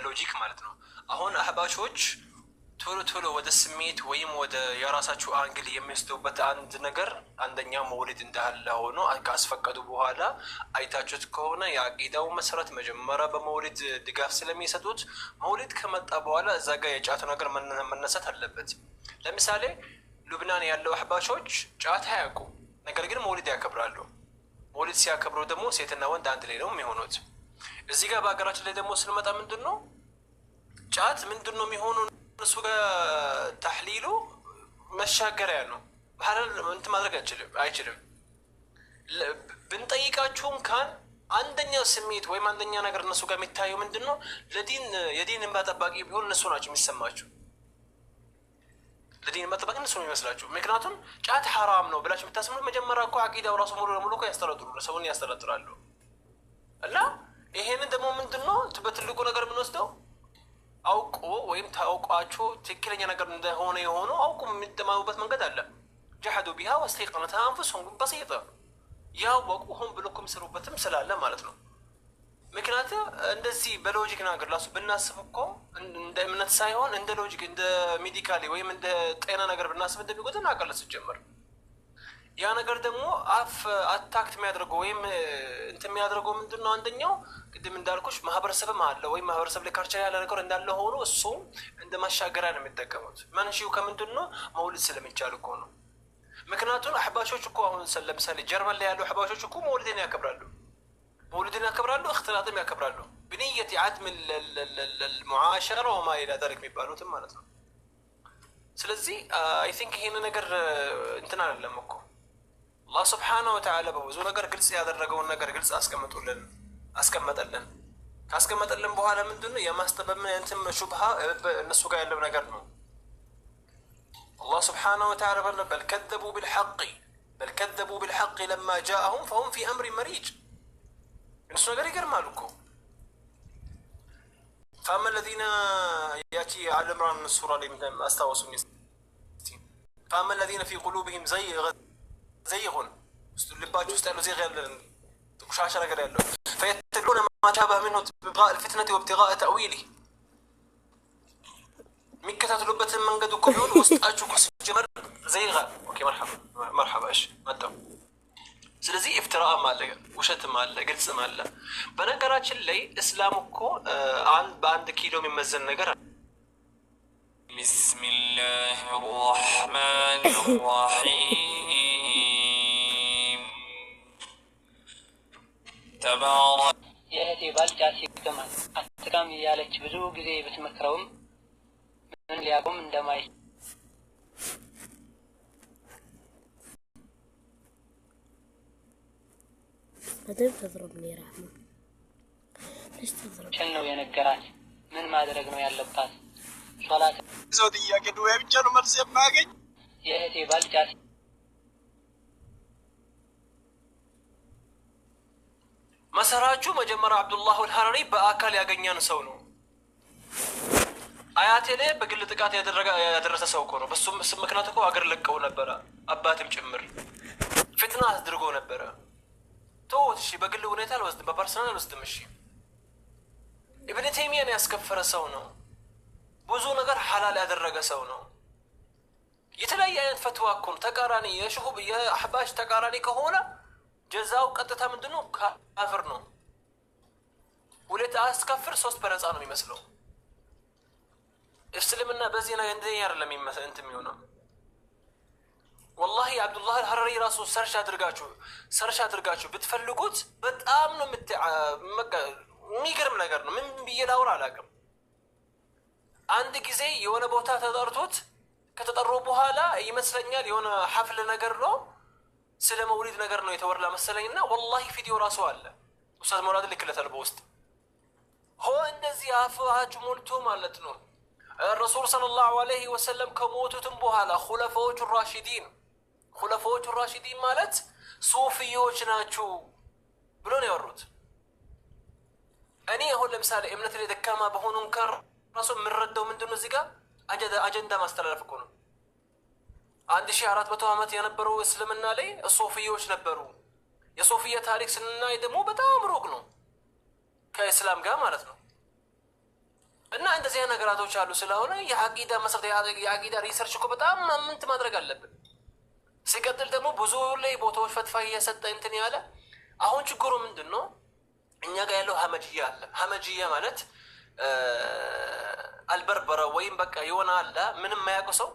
ሎጂክ ማለት ነው። አሁን አህባሾች ቶሎ ቶሎ ወደ ስሜት ወይም ወደ የራሳቸው አንግል የሚወስዱበት አንድ ነገር አንደኛ መውሊድ እንዳለ ሆኖ ካስፈቀዱ በኋላ አይታችሁት ከሆነ የአቂዳው መሰረት መጀመሪያ በመውሊድ ድጋፍ ስለሚሰጡት መውሊድ ከመጣ በኋላ እዛ ጋር የጫቱ ነገር መነሳት አለበት። ለምሳሌ ሉብናን ያለው አህባሾች ጫት አያውቁ፣ ነገር ግን መውሊድ ያከብራሉ። መውሊድ ሲያከብሩ ደግሞ ሴትና ወንድ አንድ ላይ ነው የሚሆኑት። እዚህ ጋር በሀገራችን ላይ ደግሞ ስንመጣ ምንድን ነው ጫት ምንድን ነው የሚሆኑ እሱ ጋር ተሕሊሉ መሻገሪያ ነው። ባህላል እንትን ማድረግ አይችልም። ብንጠይቃችሁም ካን አንደኛ ስሜት ወይም አንደኛ ነገር እነሱ ጋር የሚታየው ምንድን ነው የዲን እንባ ጠባቂ ቢሆን እነሱ ናቸው የሚሰማቸው። ለዲን እንባ ጠባቂ እነሱ ነው የሚመስላችሁ። ምክንያቱም ጫት ሐራም ነው ብላችሁ የምታስቡት መጀመሪያ እኮ አቂዳው ራሱ ሙሉ ለሙሉ እኮ ሰውን ያስጠረጥራሉ። እና ይሄንን ደግሞ ምንድን ነው በትልቁ ነገር የምንወስደው አውቆ ወይም ታውቋቸው ትክክለኛ ነገር እንደሆነ የሆኑ አውቁ የሚጠማሙበት መንገድ አለ። ጀሐዱ ቢሃ ወስተይቀነትሃ አንፉሱሁም በሲጣ ያወቁ ሆን ብሎ የሚሰሩበትም ስላለ ማለት ነው። ምክንያቱም እንደዚህ በሎጂክ ነገር ላሱ ብናስብ እኮ እንደ እምነት ሳይሆን እንደ ሎጂክ እንደ ሜዲካሊ ወይም እንደ ጤና ነገር ብናስብ እንደሚጎዳ እናውቃለን ሲጀመር። ያ ነገር ደግሞ አታክት የሚያደርገው ወይም እንትን የሚያደርገው ምንድን ነው? አንደኛው ቅድም እንዳልኩሽ ማህበረሰብም አለ ወይም ማህበረሰብ ላይ ካልቸር ያለ ነገር እንዳለ ሆኖ እሱ እንደ ማሻገሪያ ነው የሚጠቀሙት። መንሺው ከምንድን ነው? መውሊድ ስለሚቻል እኮ ነው። ምክንያቱም አህባሾች እኮ አሁን ለምሳሌ ጀርመን ላይ ያሉ አህባሾች እኮ መውሊድን ያከብራሉ፣ እክትላጥም ያከብራሉ ብንየት ዓድም ልሙዓሸራ ወማ ኢላ ዛሊክ የሚባሉትም ማለት ነው። ስለዚህ አይ ቲንክ ይሄን ነገር እንትን አይደለም እኮ አላህ ስብሓነሁ ወተዓላ በብዙ ነገር ግልጽ ያደረገውን ነገር ግልጽ አስቀመጠልን። ካስቀመጠልን በኋላ ምንድን ነው የማስጠበብን እንትን ሹብሃ እነሱ ጋር ያለው ነገር ነው። አላህ ስብሓነሁ ወተዓላ በል ከዘቡ ቢልሐቅ ለማ ጃአሁም ፈሁም ፊ አምሪ መሪጅ። እነሱ ነገር ይገርማሉ እኮ ፈአማ ለዚነ ያቺ አለ ዕምራን ሱራ ላይ አስታወሱኝ። ፈአማ ለዚነ ፊ ቁሉብሂም ዘይጉን ልባችሁ ውስጥ ያለው ዜግ ያለን ቆሻሻ ነገር ያለው ፈየተቢዑነ ማ ተሻበሀ ሚንሁ ኢብቲጋአ አልፊትነቲ ወኢብቲጋአ ተእዊሊህ የሚከታተሉበትን መንገድ እኮ ቢሆን ውስጣችሁ እኮ ሲጀመር ዘይጋ ኦኬ መርሐባ እሺ መጣሁ። ስለዚህ ኢፍትራአም አለ፣ ውሸትም አለ፣ ግልጽም አለ። በነገራችን ላይ እስላም እኮ በአንድ ኪሎ የሚመዘን ነገር ቢስሚላህ አርረሕማን አርረሒም የእህቴ ባል ጫት ሲቅማል አትቃም እያለች ብዙ ጊዜ ብትመክረውም ምን ሊያቆም እንደማይችል ነው የነገራት። ምን ማድረግ ነው ያለባት? ሶላት ሰው ጥያቄ ዱዓ ብቻ ነው መልስ የማያገኝ። የእህቴ ባል ጫት መሰራቹ መጀመሪያ አብዱላህ አልሐረሪ በአካል ያገኛን ሰው ነው። አያቴ ላይ በግል ጥቃት ያደረሰ ሰው እኮ ነው። በሱም ምክንያት እኮ አገር ለቀው ነበረ፣ አባትም ጭምር ፍትና አድርጎ ነበረ። ተውት እሺ፣ በግል ሁኔታ አልወስድም፣ በፐርሰናል አልወስድም። እሺ ኢብኑ ተይሚያን ያስከፈረ ሰው ነው። ብዙ ነገር ሐላል ያደረገ ሰው ነው። የተለያየ አይነት ፈትዋ እኮ ነው። ተቃራኒ የሽሁብ የአህባሽ ተቃራኒ ከሆነ ጀዛው ቀጥታ ምንድነው? ካፍር ነው። ሁለት አስከፍር ሶስት በነፃ ነው የሚመስለው። እስልምና በዚህ ነው እንደኛ አይደለም እንትን የሚሆነው። ወላሂ አብዱላህ አልሐረሪ ራሱ ሰርች አድርጋችሁ ብትፈልጉት በጣም ነው የሚገርም ነገር ነው። ምን ብዬ ላውራ አላውቅም። አንድ ጊዜ የሆነ ቦታ ተጠርቶት ከተጠሩ በኋላ ይመስለኛል የሆነ ሐፍል ነገር ነው ስለ መውሊድ ነገር ነው የተወራ መሰለኝና ወላሂ ቪዲዮ ራሱ አለ። ኡስታዝ መውላድ ልክለታል በውስጥ ሆ እንደዚህ አፋችሁ ሞልቶ ማለት ነው። ረሱል ሰለላሁ ዐለይሂ ወሰለም ከሞቱትም በኋላ ኹለፋዎቹ ራሺዲን ማለት ሱፊዮች ናቸው ብሎ ነው ያወሩት። እኔ አሁን ለምሳሌ እምነት ላይ ደካማ በሆኑን ከራሱ የምንረዳው ምንድነው? እዚህ ጋር አጀንዳ ማስተላለፍ እኮ ነው። 1400 ዓመት የነበረው እስልምና ላይ ሶፊዮች ነበሩ። የሶፊያ ታሪክ ስናይ ደግሞ በጣም ሩቅ ነው ከእስላም ጋር ማለት ነው። እንደዚህ ነገራቶች አሉ። ስለሆነ የአቂዳ መሰረት የአቂዳ ሪሰርች እኮ በጣም ምንት ማድረግ አለብን። ሲቀጥል ደግሞ ብዙ ላይ ቦታዎች ፈትፋ እየሰጠ እንትን ያለ አሁን ችግሩ ምንድን ነው? እኛ ጋር ያለው ሀመጅያ አለ። ሀመጅያ ማለት አልበርበረ ወይም በቃ የሆነ አለ ምንም የማያውቅ ሰው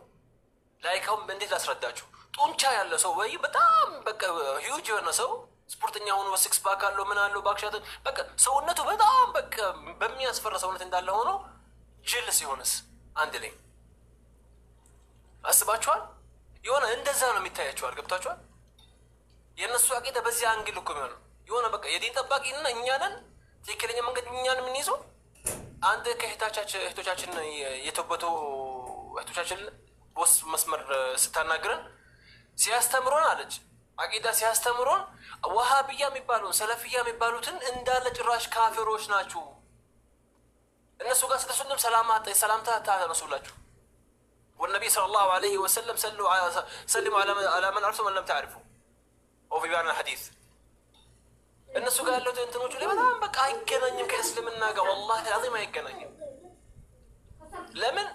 ላይካውን እንዴት ላስረዳችሁ? ጡንቻ ያለ ሰው ወይ በጣም በቃ ሂውጅ የሆነ ሰው ስፖርተኛ ሆኖ ሲክስ ፓክ አለው ምን አለው ባክሻት በቃ ሰውነቱ በጣም በቃ በሚያስፈራ ሰውነት እንዳለ ሆኖ ጅል ሲሆንስ አንድ ላይ አስባችኋል? የሆነ እንደዛ ነው የሚታያችኋል። ገብታችኋል? የእነሱ አቂዳ በዚህ አንግል እኮ የሚሆነው የሆነ በቃ የዲን ጠባቂና እኛንን ትክክለኛ መንገድ እኛን የምንይዘው አንድ ከእህቶቻችን የተወበቱ እህቶቻችን ቦስ መስመር ስታናግረን ሲያስተምሮን አለች አቂዳ ሲያስተምሮን ወሃብያ የሚባሉን ሰለፍያ የሚባሉትን እንዳለ ጭራሽ ካፊሮች ናችሁ። እነሱ ጋር ስትሱንም ሰላምታ ታነሱላችሁ። والنبي صلى الله عليه وسلم سلموا على من عرفتم من لم تعرفوا او في بيان الحديث እነሱ ጋር ያለው እንትኖቹ ላይ በጣም በቃ አይገናኝም ከእስልምና ጋር والله العظيم አይገናኝም። ለምን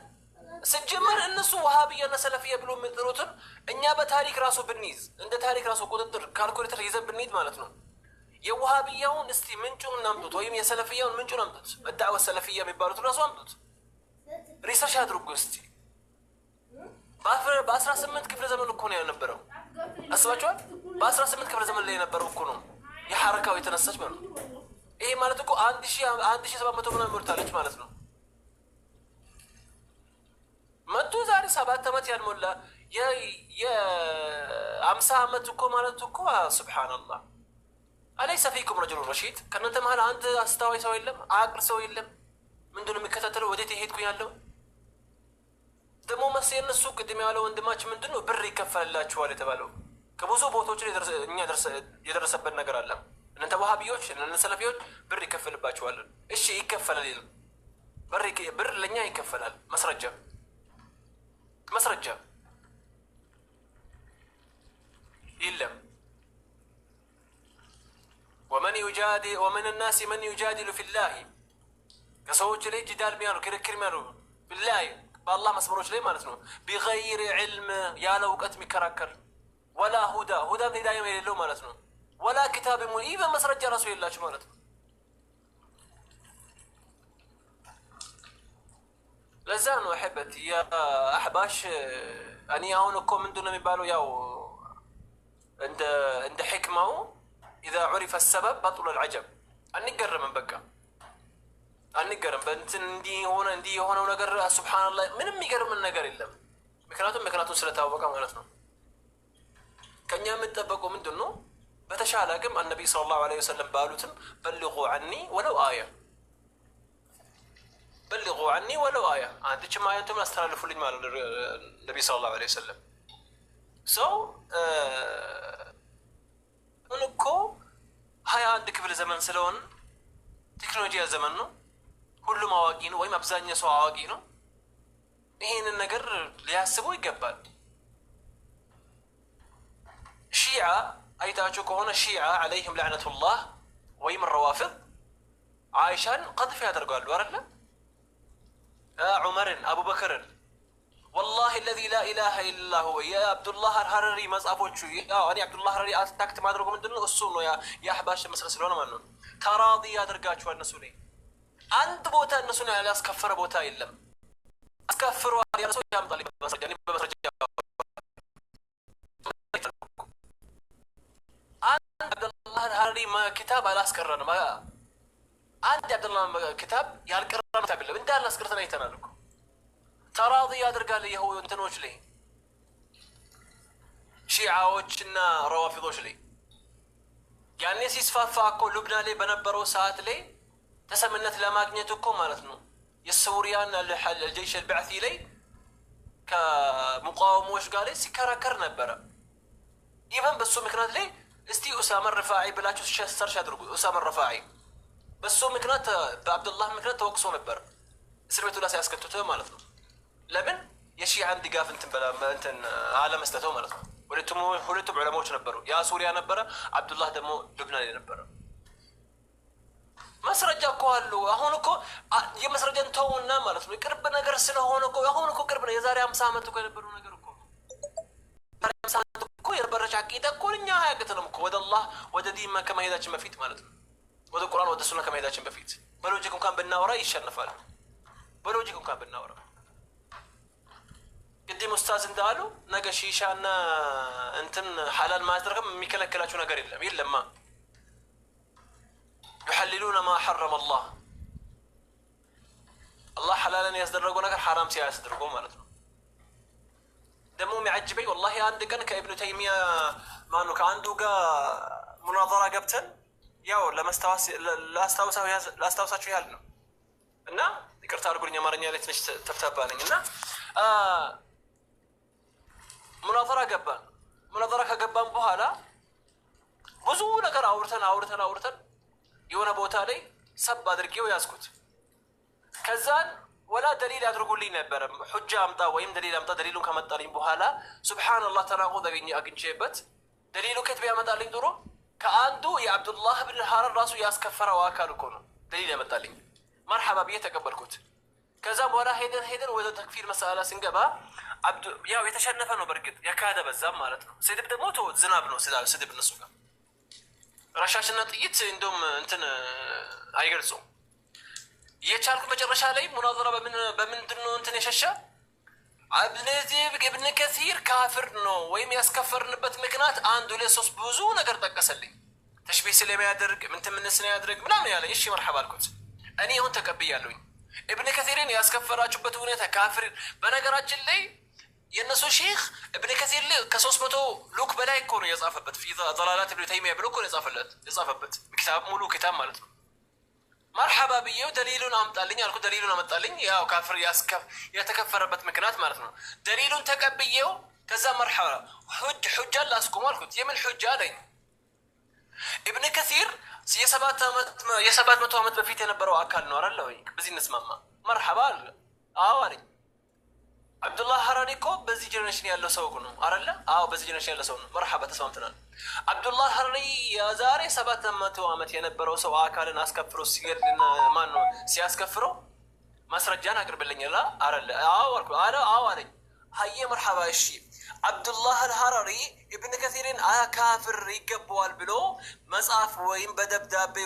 ስጀመር እነሱ ወሃብያና ሰለፊያ ብሎ የሚጥሩትን እኛ በታሪክ ራሱ ብንይዝ እንደ ታሪክ ራሱ ቁጥጥር ካልኩሌተር ይዘን ብንይዝ ማለት ነው የወሃብያውን እስቲ ምንጩን እናምጡት ወይም የሰለፊያውን ምንጩን አምጡት። الدعوة السلفية የሚባሉት ራሱ አምጡት ሪሰርች አድርጉ እስቲ። በ18 ክፍለ ዘመን እኮ ነው የነበረው። አስባችኋል? በ18 ክፍለ ዘመን ላይ የነበረው እኮ ነው የሐረካው የተነሳች ማለት ነው። ይሄ ማለት እኮ 1700 ምናምን ሞልታለች ማለት ነው። መቶ ዛሬ 7 ዓመት ያልሞላ የ50 ዓመት እኮ ማለት እኮ ሱብሃንአላህ። አለይሰ ፊኩም ረጁል ረሺድ ከእናንተ መሀል አንድ አስተዋይ ሰው የለም? አቅል ሰው የለም? ምንድነው የሚከታተለው? ወዴት የሄድኩኝ ያለው ደግሞ መስ የነሱ ቅድም ያለው ወንድማችን ምንድነው ብር ይከፈልላችኋል የተባለው ከብዙ ቦታዎች ላይ እኛ የደረሰበት ነገር አለ። እናንተ ወሃቢዎች እናንተ ሰለፊዎች ብር ይከፈልባችኋል። እሺ ይከፈላል ይላል። ብር ለኛ ይከፈላል። መስረጃ የለም። ومن الناس من يجادل في الله ከሰዎች ላይ ጅዳል ሚያሉ ክርክር ሚያሉ بالله በአላህ መስመሮች ላይ ማለት ነው بغير علم ያለ እውቀት የሚከራከር ወላ ሁዳም ሂዳያም የሌለው ማለት ነው ወላ ኪታብ ሙኒብ መስረጃ ራሱ የላችሁ ማለት ነው። ለዛ ነው አህበት ያ አህባሽ እኔ አሁን እኮ ምንድነው የሚባለው ያው እንደ ሕክማው إذا عرف السبب بطل العجب አንገረምም በቃ አንገረም በእንትን እንዲህ የሆነው ነገር ሱብሃንአላህ ምንም የሚገርምን ነገር የለም። ምክንያቱም ስለታወቀ ማለት ነው። ከኛ የምንጠበቀው ምንድን ነው? በተሻለ ግን النبي صلى الله عليه وسلم ባሉትም بلغوا عني ولو آية አንተችም አያንተም አስተላልፉልኝ ማለት ነው النبي صلى الله عليه وسلم እኮ 21 ክፍለ ዘመን ስለሆነ ቴክኖሎጂ ዘመን ነው። ሁሉም አዋቂ ነው ወይም አብዛኛው ሰው አዋቂ ነው። ይሄንን ነገር ሊያስቡ ይገባል። ሺዓ አይታችሁ ከሆነ ሺዓ عليهم لعنة الله ወይም الروافض عائشان قذف ያደርጋሉ አይደል? ዑመርን አቡበክርን والله الذي لا اله الا الله هو يا عبد الله الحرري መጻፎቹ እኔ አብዱላህ ሐረሪ አታክት ማድረጉ ምንድነው? እሱ ነው ያ አህባሽ መስለ ስለሆነ ማለት ነው። ተራዲ ያደርጋቸዋል እነሱ ላይ አንድ ቦታ እነሱን ያላስከፈረ ቦታ የለም። አስከፍሩ ያለው ያምጣል በመስረጃ አንድ አብዱላህ ሐረሪ ኪታብ አላስቀረንም። አንድ አብዱላህ ኪታብ ያልቀረነው ታብለ እንዳለ አስቀርተን አይተናል እኮ ተራዲ ያደርጋል ይሄው እንትኖች ላይ ሺዓዎችና ረዋፊዶች ላይ ያኔ ሲስፋፋ እኮ ሉብናን ላይ በነበረው ሰዓት ላይ ተሰምነት ለማግኘት እኮ ማለት ነው የሱሪያን الجيش البعثي ላይ ከሙቃወሞች ጋር ላይ ሲከራከር ነበረ። ኢቨን በሱ ምክንያት ላይ እስቲ ኡሳማ ረፋዒ ብላችሁ ሰርች አድርጉ። ኡሳማ ረፋዒ በሱ ምክንያት በአብዱላህ ምክንያት ተወቅሶ ነበር እስር ቤቱ ላይ ያስከተተ ማለት ነው። ለምን የሺዓን ድጋፍ እንትን አለመስጠተው ማለት ነው። ሁለቱም ዑለማዎች ነበሩ። ያ ሱሪያ ነበረ፣ አብዱላህ ደግሞ ሉብናን ነበረ። ማስረጃ እኮ አሉ። አሁን እኮ የመስረጃን ተውና ማለት ነው ቅርብ ነገር ስለሆነ እኮ አሁን እኮ ቅርብ ነው። የዛሬ 50 ዓመት እኮ የነበረው ነገር እኮ የዛሬ 50 ዓመት እኮ የነበረች አቂዳ እኮ እኛ አያቅተንም እኮ ወደ አላህ ወደ ዲን ከመሄዳችን በፊት ማለት ነው። ወደ ቁርአን ወደ ሱና ከመሄዳችን በፊት በሎጂክ እንኳን ብናወራ ይሸነፋል። በሎጂክ እንኳን ብናወራ ቅድም ኡስታዝ እንዳሉ ነገ ሺሻና እንትን ሐላል ማድረግም የሚከለክላችሁ ነገር የለማ يحللون ما حرم الله الله حلالا يصدرقوا نكر حرام سيصدرقوا مالتنا دمو معجبي والله عندك أنا كابن تيمية ما إنه كعنده مناظرة قبتن ياو لما لا استوسع شو هالنا إننا ذكرت أقول يا مارنيا اللي تنش تفتبانين إننا مناظرة كقبان بوهلا بزو نكر أورتن የሆነ ቦታ ላይ ሰብ አድርጌው ያስኩት ከዛን ወላ ደሊል አድርጉልኝ ነበር ሁጃ አምጣ ወይም ደሊል አምጣ ደሊሉን ከመጣልኝ በኋላ ሱብሃንአላህ ተናቆ አግኝቼበት ደሊሉ ከት ቢያመጣልኝ ጥሩ ከአንዱ የአብዱላህ ብን ሐረር ራሱ ያስከፈረው አካል እኮ ነው ደሊል ያመጣልኝ መርሐባ ብዬ ተቀበልኩት ከዛ በኋላ ሄደን ወደ ተክፊር መሳላ ስንገባ ያው የተሸነፈ ነው በርግጥ ያካደ በዛም ማለት ነው ስድብ ደግሞ ዝናብ ነው ስድብ እነሱ ጋር ራሻሽና ጥይት እንደውም እንትን አይገልጹም የቻልኩ መጨረሻ ላይ ሙናዘራ በምንድነው እንትን የሸሻ ኢብን ከሲር ካፍር ነው ወይም ያስከፈርንበት ምክንያት አንድ ሁለት ሶስት ብዙ ነገር ጠቀሰልኝ ተሽቢህ ስለሚያደርግ ምን ያደርግ ምናምን ያለኝ እሺ መርሐባ አልኩት እኔ አሁን ተቀብያለሁኝ ኢብን ከሲርን ያስከፈራችሁበት ሁኔታ ካፍር በነገራችን ላይ የነሱ ሼክ ኢብን ከሲር ከ300 ሉክ በላይ እኮ ነው የጻፈበት في ضلالات ابن تيميه ብሎ እኮ ነው የጻፈበት ኪታብ ሙሉ ኪታብ ማለት ነው መርሐባ ብዬው ደሊሉን አምጣልኝ አልኩ ደሊሉን አመጣልኝ ያው ካፍር የተከፈረበት ምክንያት ማለት ነው ደሊሉን ተቀብዬው ከዛ መርሐባ ሁጃ ላስቆም አልኩት የምን ሁጃ አለኝ ኢብን ከሲር የ700 ዓመት በፊት የነበረው አካል ነው አይደል ወይ በዚህ እንስማማ መርሐባ አዎ አለኝ አብዱላህ ሐራኒ እኮ በዚህ ጀነሬሽን ያለው ሰው ነው አይደል አዎ በዚህ ጀነሬሽን ያለው ሰው ነው መርሐባ ተስማምተናል አብዱላህ ሐራኒ የዛሬ 700 ዓመት የነበረው ሰው አካልን አስከፍሮ ሲገድልና ማን ነው ሲያስከፍረው ማስረጃን አቅርብልኝላ አይደል አዎ አዎ አለኝ ሀየ መርሐባ እሺ አብዱላህ አልሐራሪ ኢብን ከሲርን ካፍር ይገባዋል ብሎ መጽሐፍ ወይም በደብዳቤ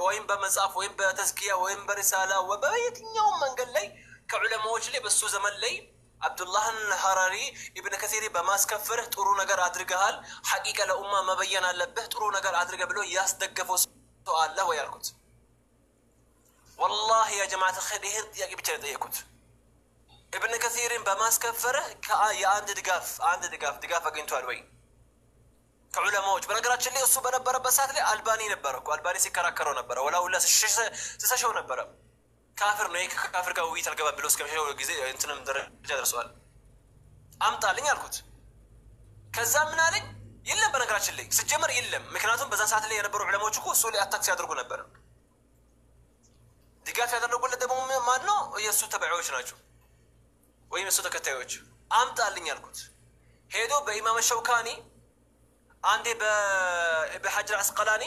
ወይም በመጽሐፍ ወይም በተዝኪያ ወይም በሪሳላ ወበየትኛው መንገድ ላይ ከዑለማዎች ላይ በሱ ዘመን ላይ አብዱላህ አልሐራሪ ኢብን ከሲር በማስከፈርህ ጥሩ ነገር አድርገሃል ሐቂቃ ለኡማ መበየን አለብህ ጥሩ ነገር አድርገህ ብሎ ያስደገፈው ሰው አለ ወይ አልኩት والله يا جماعه الخير ይሄን ጥያቄ ብቻ ጠየቁት ኢብን ከሲርን በማስከፈርህ የአንድ ድጋፍ አግኝቷል ወይ ከዑለማዎች በነገራችን ላይ እሱ በነበረበት ሰዓት ላይ አልባኒ ነበር እኮ አልባኒ ሲከራከረው ነበር ወላ ተሰሸው ነበር ካፍር ነው ከካፍር ጋር ውይይት አልገባም ብሎ እስከመሸው ጊዜ እንትንም ደረጃ ደርሷል አምጣልኝ አልኩት ከዛ ምን አለኝ የለም በነገራችን ላይ ሲጀመር የለም ምክንያቱም በዛ ሰዓት ላይ የነበሩ ዑለማዎች እኮ እሱ ላይ አታክ ሲያደርጉ ነበር ድጋፍ ያደረጉለት ደግሞ ማን ነው የእሱ ተባዒዎች ናቸው ወይም የእሱ ተከታዮች አምጣልኝ አልኩት ሄዶ በኢማም ሸውካኒ አንዴ በሐጀር አስቀላኒ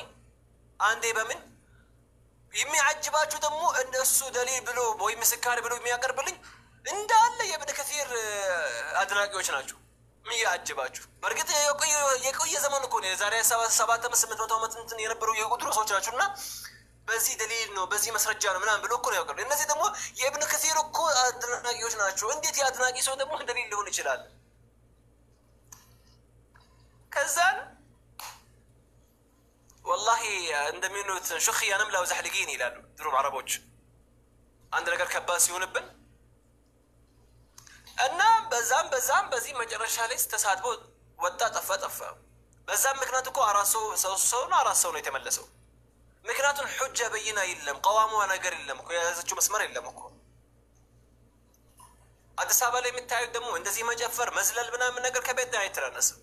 አንዴ በምን የሚያጅባችሁ ደግሞ እነሱ ደሊል ብሎ ወይ ምስካር ብሎ የሚያቀርብልኝ እንዳለ የኢብን ከሲር አድናቂዎች ናቸው የሚያጅባችሁ በርግጥ የቆየ ዘመን እኮ ነው የዛሬ 700 ዓመት እንትን የነበሩ የቁጥሩ ሰዎች ናቸውና በዚህ ደሊል ነው በዚህ መስረጃ ነው ምናምን ብሎ እኮ ነው ያቀርብ እነዚህ ደግሞ የኢብን ከሲር እኮ አድናቂዎች ናቸው እንዴት ያድናቂ ሰው ደግሞ ደሊል ሊሆን ይችላል ከዛን والله እንደሚሉት ሹኽያ ነምላው ዘሕልጊን ይላሉ ድሮም አረቦች አንድ ነገር ከባድ ሲሆንብን እና በዛም በዚህ መጨረሻ ላይ ተሳድቦ ወጣ ጠፋ በዛም ምክንያት እኮ አራት ሰው ነው የተመለሰው ምክንያቱም ሁጃ በይና የለም ቀዋሙ ነገር የለም እኮ የያዘችው መስመር የለም እኮ አዲስ አበባ ላይ የምታዩት ደግሞ እንደዚህ መጨፈር መዝለል ምናምን ነገር ከቤት አይተናነስም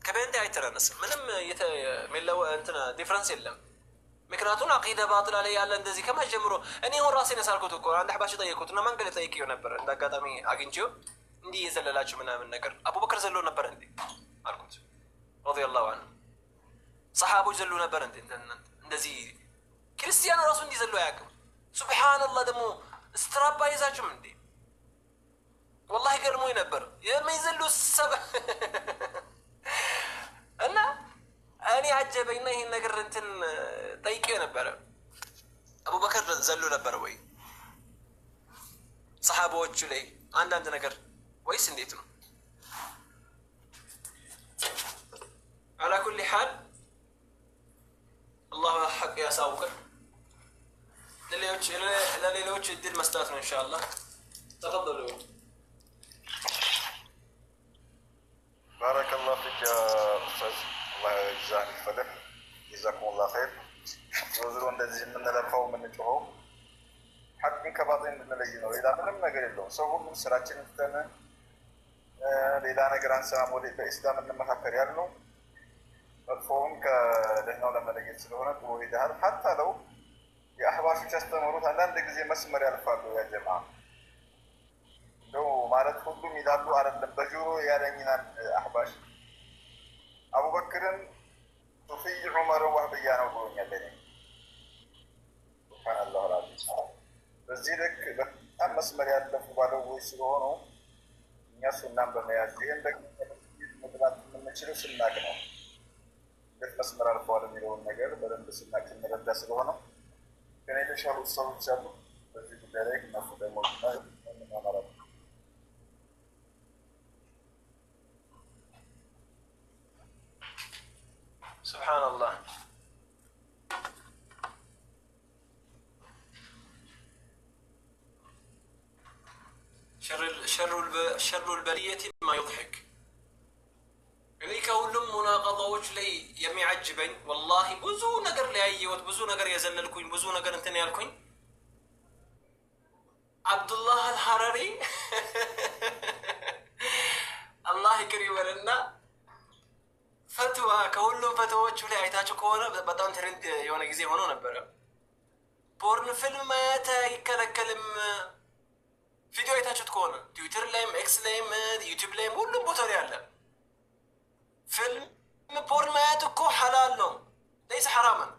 ከቤት አይተናነስም ምንም የሚለው እንትና ዲፍረንስ የለም ምክንያቱም አቂዳ ባጥላ ላይ ያለ እንደዚህ ከመጀመሩ እኔ ሆን ራሴን ያሳልኩት እኮ አንድ አህባሽ ጠየቁትና ማን ገለ ጠይቂው ነበር እንዳጋጣሚ አግኝቼው እንዲህ የዘለላችሁ ምናምን ነገር አቡበከር ዘሎ ነበር እንዴ አልኩት ረዲየላሁ ዐንሁ ሰሃቦች ዘሎ ነበር እንዴ እንደዚህ ክርስቲያኑ ራሱ እንዲዘሉ አያውቅም። ሱብሓነላህ ደግሞ ስትራባ ይዛችሁም እንዴ ወላሂ ገርሞኝ ነበር የሚዘሉ ሰብ እና እኔ አጀበኝና ይህን ነገር እንትን ጠይቄው ነበረ። አቡበከር ዘሎ ነበረ ወይ ሰሓባዎቹ ላይ አንዳንድ ነገር ወይስ እንዴት ነው? አላ ኩሊ ሓል አላህ ሐቅ ያሳውቀን። ለሌሎች እድል መስጠት ነው ኢንሻአላህ። ተፈضሉ። ባረከላሁ ፊክ ያ ኡስታዝ፣ አላህ ይዛን ይፈለህ። ጀዛኩሙላህ ኸይር። ዞሮ እንደዚህ የምንለፋው የምንጮኸው ሐቅን ከባጢል እንድንለይ ነው። ሌላ ምንም ነገር የለውም። ሰው ሁሉም ስራችንን ትተን ሌላ ነገር አንሰማም። ወደ በኢስላም እንመካከር ያልነው መጥፎውን ከደህናው ለመለየት ስለሆነ ጥሩ ሄደሃል። ሀታ ለው የአህባሾች ያስተምሩት አንዳንድ ጊዜ መስመር ያልፋሉ። ያ ጀማ እንደው ማለት ሁሉም ይላሉ አይደለም። በጆሮ ያለኝናል አህባሽ አቡበክርን ሱፊይ ዑመርን ዋህብያ ነው ብሎኛል። ሱብሓነላህ አልዓዚም። በዚህ ልክ በጣም መስመር ያለፉ ባለዎች ስለሆኑ እኛ ሱናን በመያዝ ይህን ደግሞ መጥላት የምንችለው ስናቅ ነው። እንዴት መስመር አልፈዋል የሚለውን ነገር በደንብ ስናቅ እንረዳ ስለሆነ ግን የተሻሉ ሰዎች አሉ በዚህ ጉዳይ ላይ እነሱ ደግሞ ምናመራሉ። ሱብሓነላህ ሸሩል በልየት ማ ዩድሒክ። እኔ ከሁሉም ሙናቀጣዎች ላይ የሚያጅበኝ ወላሂ ብዙ ነገር ሊያየወት ብዙ ነገር የዘለልኩኝ ብዙ ነገር እንትን ያልኩኝ አብዱላህ አልሐረሪ አላህ ይቅር ይበልና ፈትዋ ከሁሉም ፈትዋዎቹ ላይ አይታችሁ ከሆነ በጣም ትሬንድ የሆነ ጊዜ ሆኖ ነበረ። ፖርን ፊልም ማየት አይከለከልም። ቪዲዮ አይታችሁት ከሆነ ትዊተር ላይም ኤክስ ላይም ዩቲዩብ ላይም ሁሉም ቦታ ላይ አለ። ፊልም ፖርን ማየት እኮ ሐላል ነው፣ ለይስ ሐራምን።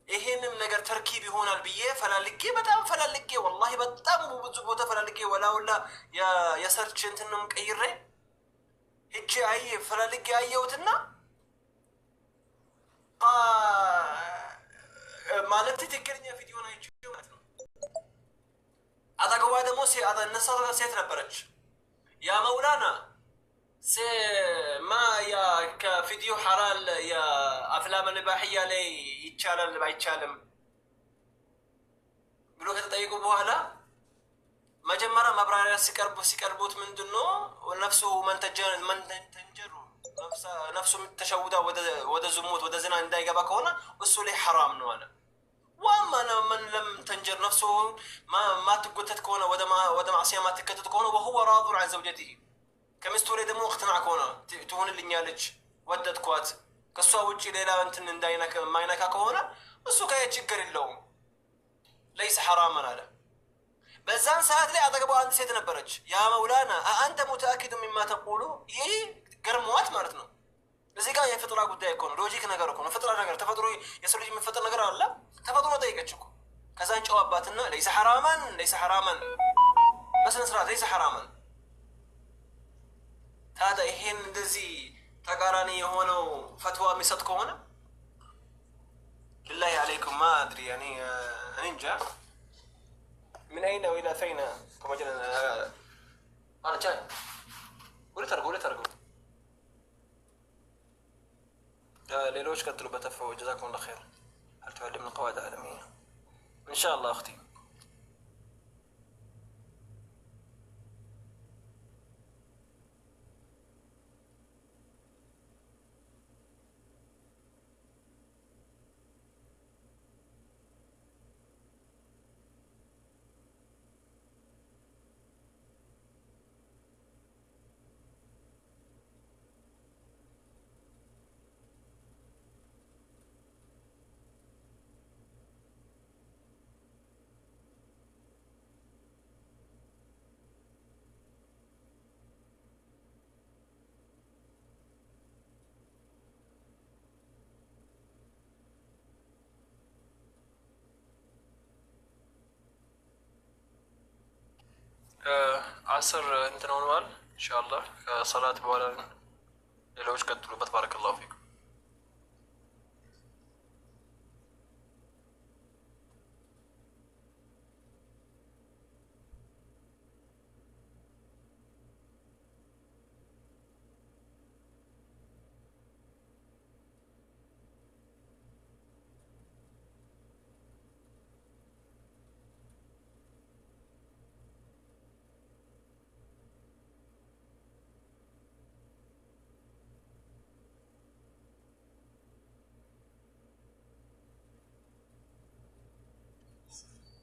ይሄንም ነገር ተርኪብ ይሆናል ብዬ ፈላልጌ በጣም ፈላልጌ ወላሂ በጣም ብዙ ቦታ ፈላልጌ ወላውላ የሰርች እንትንም ቀይሬ እጄ ፈላልጌ አየሁትና ማለት ትክክለኛ ቪዲዮ ናቸው ማለት ነው። አጠገቧ ደግሞ ሴት ነበረች። ያ መውላና ማ ያ ከቪዲዮ ሐላል የአፍላም ልባሕያ ላይ ይቻላል አይቻልም ብሎ ከተጠየቁ በኋላ መጀመሪያ ማብራሪያ ሲቀርቡት ምንድን ነው ነፍሱ መንተንጀሩ ነፍሱ ተሸውዳ ወደ ዝሙት ወደ ዝና እንዳይገባ ከሆነ እሱ ላይ ሐራም ነው አለ። ዋማ من لم تنجر نفسه ما تقتت كونه وده معصيه ما تكتت كونه وهو راض عن زوجته كمستو لي دمو اقتنع كونه تهون اللي نيالج ودت كوات كسوا وجي ليلا انتن انداينك ما ينكا كونه እሱ ጋር ችግር የለውም ليس حراما هذا በዛን ሰዓት ላይ አጠገቧ አንድ ሴት ነበረች። ያ መውላና አንተ ሙተአኪድ مما تقول ይሄ ገርሟት ማለት ነው። እዚህ ጋር የፍጥራ ጉዳይ እኮ ነው። ሎጂክ ነገር እኮ ነው። ፍጥራ ነገር ተፈጥሮ የሰው ልጅ የሚፈጠር ነገር አለ። ተፈጥሮ ጠይቀች እኮ ከዛን ጨዋባትና ليس حراما በስነ ስርዓት ليس حراما። ታዲያ ይሄን እንደዚህ ተቃራኒ የሆነው ፈትዋ የሚሰጥ ከሆነ بالله عليكم ما ادري يعني انجا من اين والى فين كما جينا انا جاي قولي ترقوا ሌሎች ቀጥሉበት። ተፈው ጀዛኩም الله خير هل تعلمنا قواعد عالمية ان شاء الله اختي 10 እንትን ሆነዋል። ኢንሻአላህ ከሰላት በኋላ ሌሎች ቀጥሉበት። ባረከላሁ ፊኩም።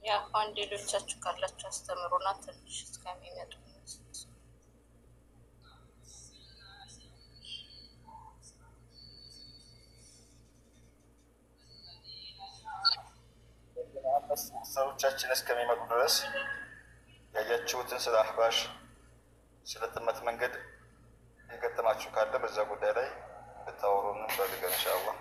ያ አንድ ሌሎቻችሁ ካላችሁ አስተምሩና ትንሽ እስከሚመጡ ሰዎቻችን እስከሚመጡ ድረስ ያያችሁትን ስለ አህባሽ ስለ ጥመት መንገድ የገጠማችሁ ካለ በዛ ጉዳይ ላይ ብታወሩን እንፈልጋለን ኢንሻአላህ።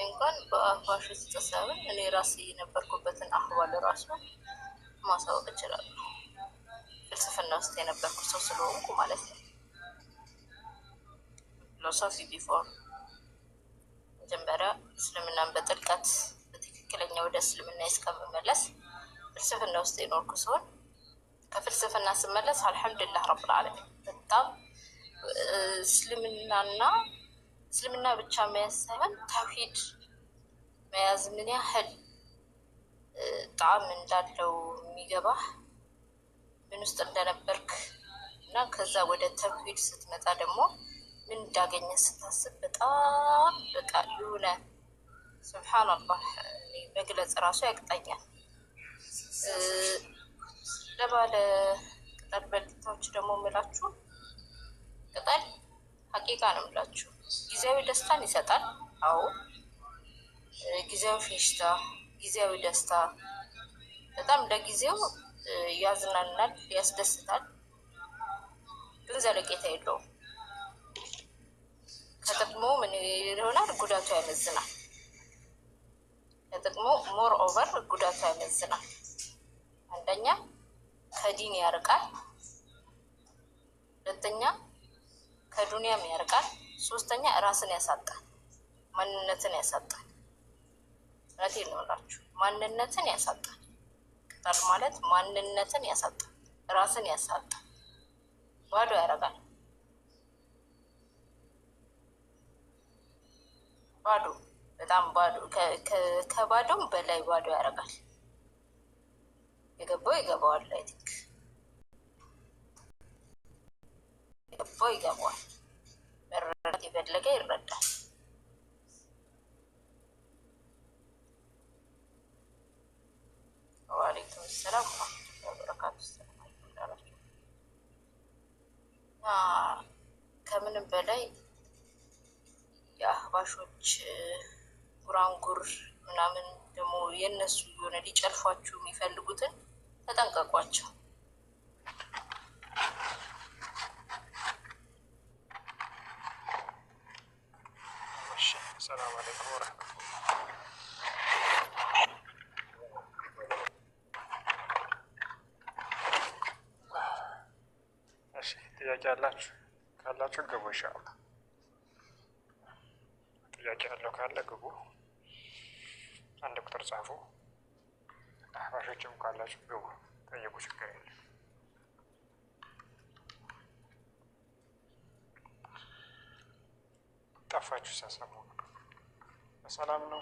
እንኳን በአህባሽ ተሳበን እኔ ራሴ የነበርኩበትን አህዋል ራሱ ማሳወቅ እችላለሁ። ፍልስፍና ውስጥ የነበርኩ ሰው ስለሆንኩ ማለት ነው። ፊሎሶፊ ቢፎር መጀመሪያ እስልምናን በጥልቀት በትክክለኛ ወደ እስልምና እስከምመለስ ፍልስፍና ውስጥ የኖርኩ ሲሆን ከፍልስፍና ስመለስ አልሐምዱሊላህ ረብል ዓለሚን በጣም እስልምና ብቻ መያዝ ሳይሆን ተውሂድ መያዝ ምን ያህል ጣዕም እንዳለው የሚገባህ ምን ውስጥ እንደነበርክ እና ከዛ ወደ ተውሂድ ስትመጣ ደግሞ ምን እንዳገኘ ስታስብ በጣም በቃ የሆነ ሱብሃንአላህ መግለጽ ራሱ ያቅጠኛል። ለባለ ቅጠል በልታዎች ደግሞ ምላችሁ ቅጠል ሀቂቃ ነው የምላችሁ ጊዜያዊ ደስታን ይሰጣል። አዎ ጊዜያዊ ፌሽታ፣ ጊዜያዊ ደስታ በጣም ለጊዜው ያዝናናል፣ ያስደስታል፣ ግን ዘለቄታ የለውም። ከጥቅሙ ምን ይሆናል? ጉዳቱ ያመዝናል። ከጥቅሙ ሞር ኦቨር ጉዳቱ ያመዝናል። አንደኛ ከዲን ያርቃል፣ ሁለተኛ ከዱንያም ያርቃል፣ ሶስተኛ ራስን ያሳጣል፣ ማንነትን ያሳጣል። እውነቴን ነው እላችሁ ማንነትን ያሳጣል። ቅጠል ማለት ማንነትን ያሳጣል፣ ራስን ያሳጣል፣ ባዶ ያደርጋል። ባዶ በጣም ባዶ ከባዶም በላይ ባዶ ያደርጋል። የገባው ይገባዋል። አይ ቲንክ የገባው ይገባዋል። መረዳት የፈለገ ይረዳል። ወአለይኩም ሰላም ወራህመቱላሂ ወበረካቱ። ከምንም በላይ የአህባሾች ጉራንጉር ምናምን ደግሞ የነሱ የሆነ ሊጨልፏችሁ የሚፈልጉትን ተጠንቀቋቸው። ሰላም አለይኩም ወራህመቱላህ። እሺ ጥያቄ ካላችሁ ግቡ ኢንሻአላህ። ጥያቄ ያለው ካለ ግቡ፣ አንድ ቁጥር ጻፉ። አህባሾችም ካላችሁ ግቡ፣ ጠይቁ፣ ችግር የለም። ጠፋችሁ ሳሰሙ በሰላም ነው።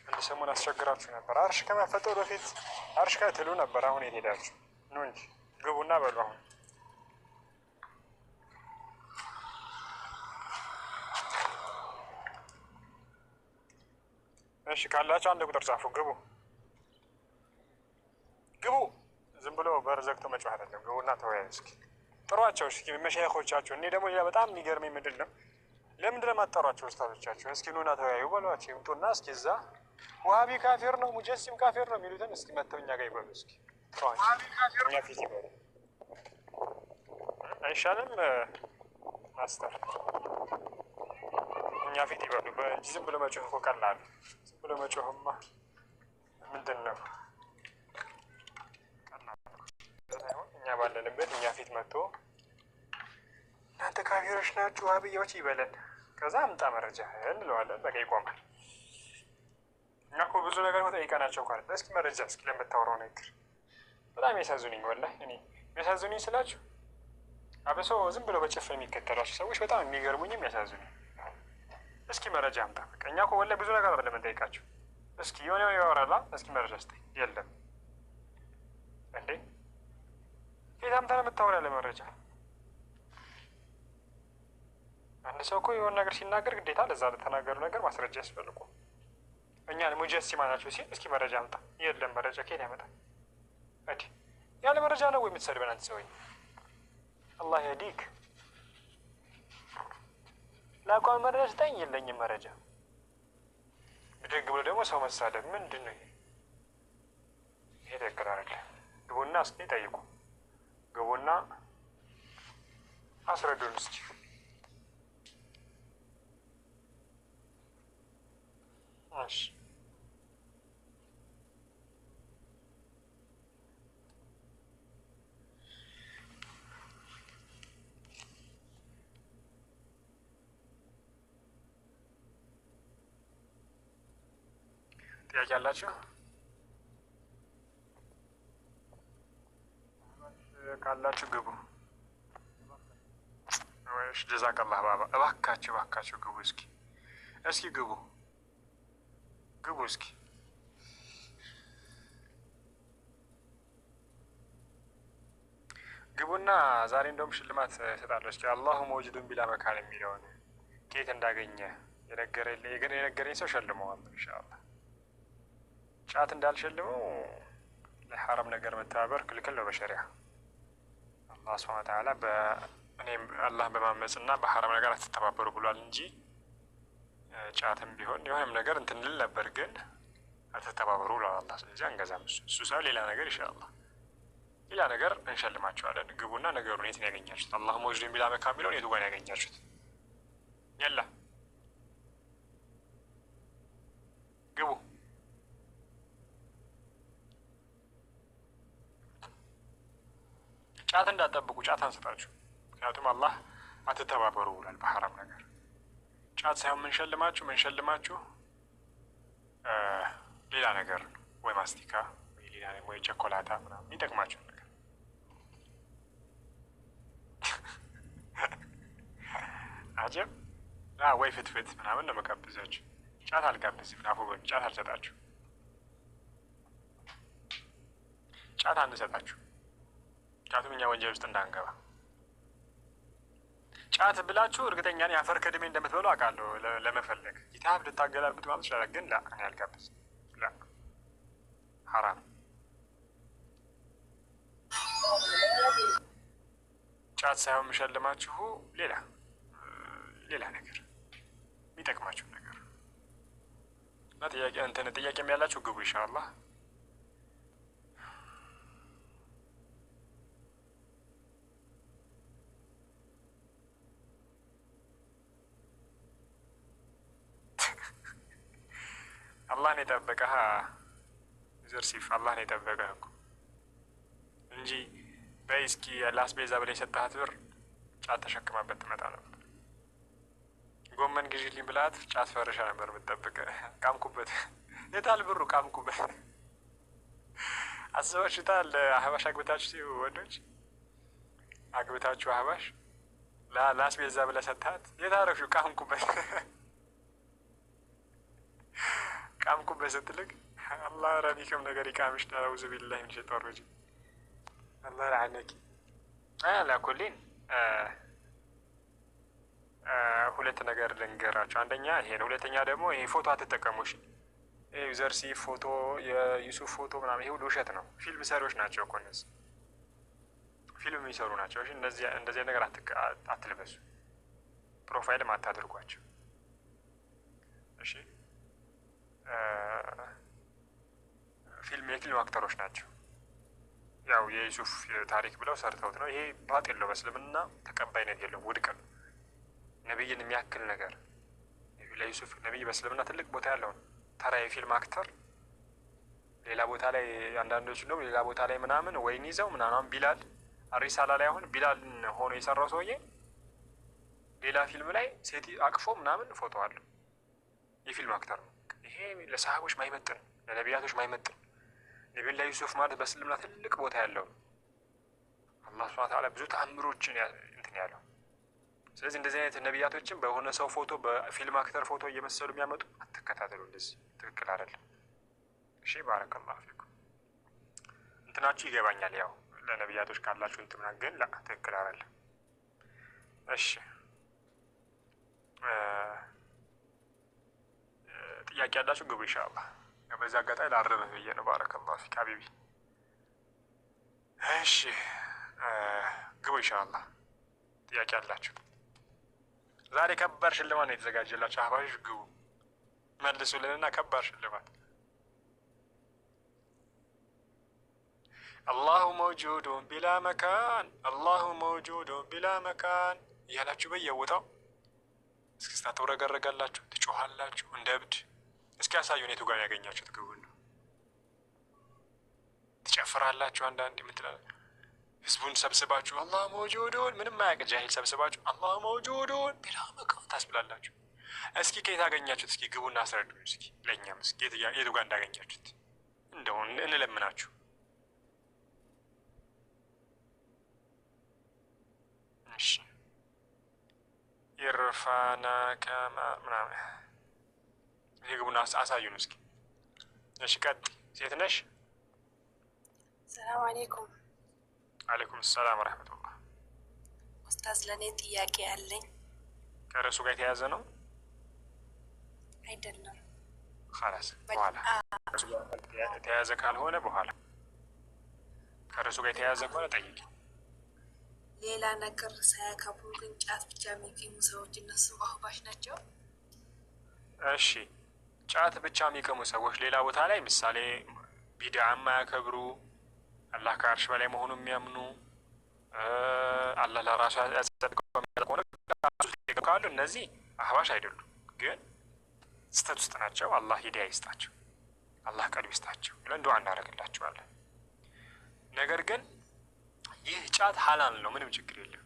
አንድ ሰሞን አስቸግራችሁ ነበር። አርሽ ከመፈጠሩ በፊት አርሽ ጋር ትሉ ነበር። አሁን የት ሄዳችሁ? ኑ እንጂ ግቡና በሉ። አሁን እሺ ካላችሁ አንድ ቁጥር ጻፉ። ግቡ ግቡ። ዝም ብሎ በር ዘግቶ መጮህ አይደለም። ግቡና ተወያዩ። እስኪ ጥሯቸው እስኪ መሻይኾቻችሁ። እኔ ደግሞ በጣም የሚገርመኝ ምንድን ነው ለምንድን ነው የማትጠሯቸው ኡስታዞቻችሁ? እስኪ ኑና ተወያዩ በሏቸው። ይምጡና እስኪ እዛ ዋሃቢ ካፊር ነው ሙጀሲም ካፊር ነው የሚሉትን እስኪ መተው እኛ ጋር ይበሉ። እስኪ እኛ ፊት ይበሉ አይሻልም? ማስተር እኛ ፊት ይበሉ። በእጅ ዝም ብሎ መጮህ እኮ ቀላል። ዝም ብሎ መጮህማ ምንድን ነው እኛ ባለንበት እኛ ፊት መጥቶ እናንተ ካፊሮች ናችሁ ዋሃብያዎች ይበለን። ከዛ አምጣ መረጃ እንለዋለን። በቃ ይቆማል። እኛ እኮ ብዙ ነገር ጠይቀናቸው እኮ አይደል? እስኪ መረጃ እስኪ ለምታወራው ነገር በጣም ያሳዝኑኝ። ወላሂ እኔ የሚያሳዝኑኝ ስላችሁ አብሶ ዝም ብለው በጭፍን የሚከተሏቸው ሰዎች በጣም የሚገርሙኝም ያሳዝኑኝ። እስኪ መረጃ አምጣ። በቃ እኛ እኮ ወላሂ ብዙ ነገር አይደለም እንጠይቃቸው። እስኪ የሆነ ያወራላ እስኪ መረጃ ስጠኝ። የለም እንዴ ፊት አምጥተህ ነው የምታወራ ያለ መረጃ። አንድ ሰው እኮ የሆነ ነገር ሲናገር ግዴታ ለዛ ለተናገሩ ነገር ማስረጃ ያስፈልጉ። እኛን ሙጀሲማ ናቸው ሲል እስኪ መረጃ አምጣ። የለም መረጃ ከየት ያመጣል? እዲ ያለ መረጃ ነው ወይ የምትሰድበን አንተ ሰውዬ? አላህ ያዲክ። ላቋም መረጃ ስጠኝ። የለኝም መረጃ። ብድግ ብሎ ደግሞ ሰው መሳደብ ምንድን ነው ይሄ? ትክክል አይደለም። ግቡና እስኪ ጠይቁ። ግቡና አስረዱን እስኪ። እሺ ጥያቄ አላችሁ? ካላችሁ ግቡ። ወይስ ጀዛከላህ ባባ። እባካችሁ ግቡ። እስኪ ግቡ እስኪ። ግቡና ዛሬ እንደውም ሽልማት እሰጣለሁ። እስኪ አላሁ መውጁዱን ቢላ መካን የሚለውን ከየት እንዳገኘ የነገረኝ ሰው ሸልመዋለሁ ኢንሻአላህ። ጫት እንዳልሸልመው ለሐራም ነገር መተባበር ክልክል ነው በሸሪዓ። አላህ ሱብሓነሁ ወተዓላ እኔም አላህን በማመፅና በሐራም ነገር አትተባበሩ ብሏል እንጂ ጫትም ቢሆን የሆነም ነገር እንትን ልል ነበር፣ ግን አትተባበሩ ብሏል አላህ። ስለዚህ አንገዛም። እሱ ሰው ሌላ ነገር ኢንሻአላህ ሌላ ነገር እንሸልማቸዋለን። ግቡና ነገሩን የት ነው ያገኛችሁት? አላሁ መውጁዱን ቢላ መካን የሚለውን የቱ ጋር ነው ያገኛችሁት? የላ ግቡ። ጫት እንዳትጠብቁ፣ ጫት አንስጣችሁ። ምክንያቱም አላህ አትተባበሩ ብሏል በሐራም ነገር። ጫት ሳይሆን ምንሸልማችሁ ሌላ ነገር ነው፣ ወይ ማስቲካ ወይ ቸኮላታ ምናምን የሚጠቅማችሁ ነገር። አጀብ ወይ ፍትፍት ምናምን ነው መጋብዛችሁ። ጫት አልጋብዝም። አፉ በሉ። ጫት አልሰጣችሁ። ጫት አንሰጣችሁ። ምክንያቱም እኛ ወንጀል ውስጥ እንዳንገባ። ጫት ብላችሁ እርግጠኛ ነኝ አፈር ከድሜ እንደምትበሉ አውቃለሁ። ለመፈለግ ኪታብ ልታገላብጡ ማለት ይችላል። ግን ላ እኔ አልጋብዝም። ላ ሐራም። ጫት ሳይሆን የምሸልማችሁ ሌላ ነገር የሚጠቅማችሁ ነገር እና ጥያቄም ያላችሁ ግቡ ኢንሻአላህ። አላህን የጠበቀህ ዘርሲፍ አላህን የጠበቀህ እኮ እንጂ በይ እስኪ ለአስቤዛ ብለህ የሰጠሃት ብር ጫት ተሸክማበት ትመጣ ነበር። ጎመን ግዢልኝ ብላት ጫት ፈርሻ ነበር የምትጠብቅህ። ቃምኩበት። የታል ብሩ? ቃምኩበት። አስባችሁታል? አህባሽ አግብታችሁ ወንዶች አግብታችሁ አህባሽ ለአስቤዛ ብለህ ሰጥሃት የታረግሽው? ቃምኩበት። ቃምኩበት ስትልቅ አላህ ረቢክም ነገር ይቃምሽ። አውዙ ቢላሂ ሚነ ሸይጣን ረጂም። አላህ ለዓነኪ አላኩሊን። ሁለት ነገር ልንገራቸው። አንደኛ ይሄ ነው። ሁለተኛ ደግሞ ይሄ ፎቶ አትጠቀሙ። እሺ ይሄ ዩዘርሲ ፎቶ፣ የዩሱፍ ፎቶ ምናምን ይሄ ሁሉ ውሸት ነው። ፊልም ሰሪዎች ናቸው እኮ እነዚህ ፊልም የሚሰሩ ናቸው። እሺ እንደዚህ ነገር አትልበሱ። ፕሮፋይልም አታድርጓቸው። እሺ የፊልም አክተሮች ናቸው። ያው የዩሱፍ ታሪክ ብለው ሰርተውት ነው። ይሄ ባጢል ነው። በእስልምና ተቀባይነት የለውም፣ ውድቅ ነው። ነቢይን የሚያክል ነገር ለዩሱፍ ነቢይ በእስልምና ትልቅ ቦታ ያለው ነው። ተራ የፊልም አክተር ሌላ ቦታ ላይ አንዳንዶች ደግሞ ሌላ ቦታ ላይ ምናምን ወይን ይዘው ምናምን ቢላል አሪሳላ ላይ አሁን ቢላልን ሆኖ የሰራው ሰውዬ ሌላ ፊልም ላይ ሴት አቅፎ ምናምን ፎቶ አለው። የፊልም አክተር ነው። ይሄ ለሰሃቦች ማይመጥን፣ ለነቢያቶች ማይመጥን። ነቢዩላህ ዩሱፍ ማለት በእስልምና ትልቅ ቦታ ያለው አላህ ሱብሓነሁ ወተዓላ ብዙ ተአምሮችን እንትን ያለው። ስለዚህ እንደዚህ አይነት ነቢያቶችን በሆነ ሰው ፎቶ በፊልም አክተር ፎቶ እየመሰሉ የሚያመጡ አትከታተሉ። እንደዚህ ትክክል አይደለም። እሺ ባረከላሁ ፊኩም። እንትናችሁ ይገባኛል። ያው ለነቢያቶች ካላችሁ እንትና ግን ትክክል አይደለም። እሺ ጥያቄ ያላችሁ ግቡ ኢንሻአላህ። በዛ አጋጣሚ ላረበህ ብዬ ነው። ባረከላሁ ፊክ ሀቢቢ። እሺ ግቡ ኢንሻአላህ። ጥያቄ ያላችሁ ዛሬ ከባድ ሽልማት ነው የተዘጋጀላችሁ። አህባሾች ግቡ መልሱልንና ከባድ ሽልማት አላሁ መውጁዱን ቢላ መካን አላሁ መውጁዱን ቢላ መካን እያላችሁ በየቦታው እስክስታ ትውረገረጋላችሁ፣ ትጮሃላችሁ እንደ እብድ። እስኪ ያሳዩን የቱ ጋር ያገኛችሁት ግቡን ነው። ትጨፍራላችሁ። አንዳንድ የምትላለ ህዝቡን ሰብስባችሁ አላሁ መውጁዱን ምንም አያውቅ ጃሂል ሰብስባችሁ አላሁ መውጁዱን ቢላ መካን ታስብላላችሁ። እስኪ ከየት አገኛችሁት? እስኪ ግቡና አስረዱን። እስኪ ለእኛም እስኪ የቱ ጋር እንዳገኛችሁት እንደው እንለምናችሁ። እሺ ይርፋና ከማ ምናምን ይሄ ግቡና አሳዩን እስኪ። እሺ ቀጥ ሴት ነሽ? ሰላም አለይኩም። አለይኩም ሰላም ወረህመቱላህ። ኡስታዝ ለእኔ ጥያቄ አለኝ። ከርዕሱ ጋር የተያዘ ነው አይደለም? ኸላስ በኋላ የተያዘ ካልሆነ በኋላ፣ ከርዕሱ ጋር የተያዘ ከሆነ ጠይቂ። ሌላ ነገር ሳያከብሩ ግን ጫት ብቻ የሚቀሙ ሰዎች እነሱም አህባሽ ናቸው? እሺ ጫት ብቻ የሚቀሙ ሰዎች ሌላ ቦታ ላይ ምሳሌ ቢድዓ የማያከብሩ አላህ ከአርሽ በላይ መሆኑ የሚያምኑ አላህ ለራሱ ያጸድቀው ካሉ እነዚህ አህባሽ አይደሉም፣ ግን ስተት ውስጥ ናቸው። አላህ ሂዳያ ይስጣቸው፣ አላህ ቀልብ ይስጣቸው ብለን ዱዓ እናደርግላቸዋለን። ነገር ግን ይህ ጫት ሐላል ነው፣ ምንም ችግር የለም፣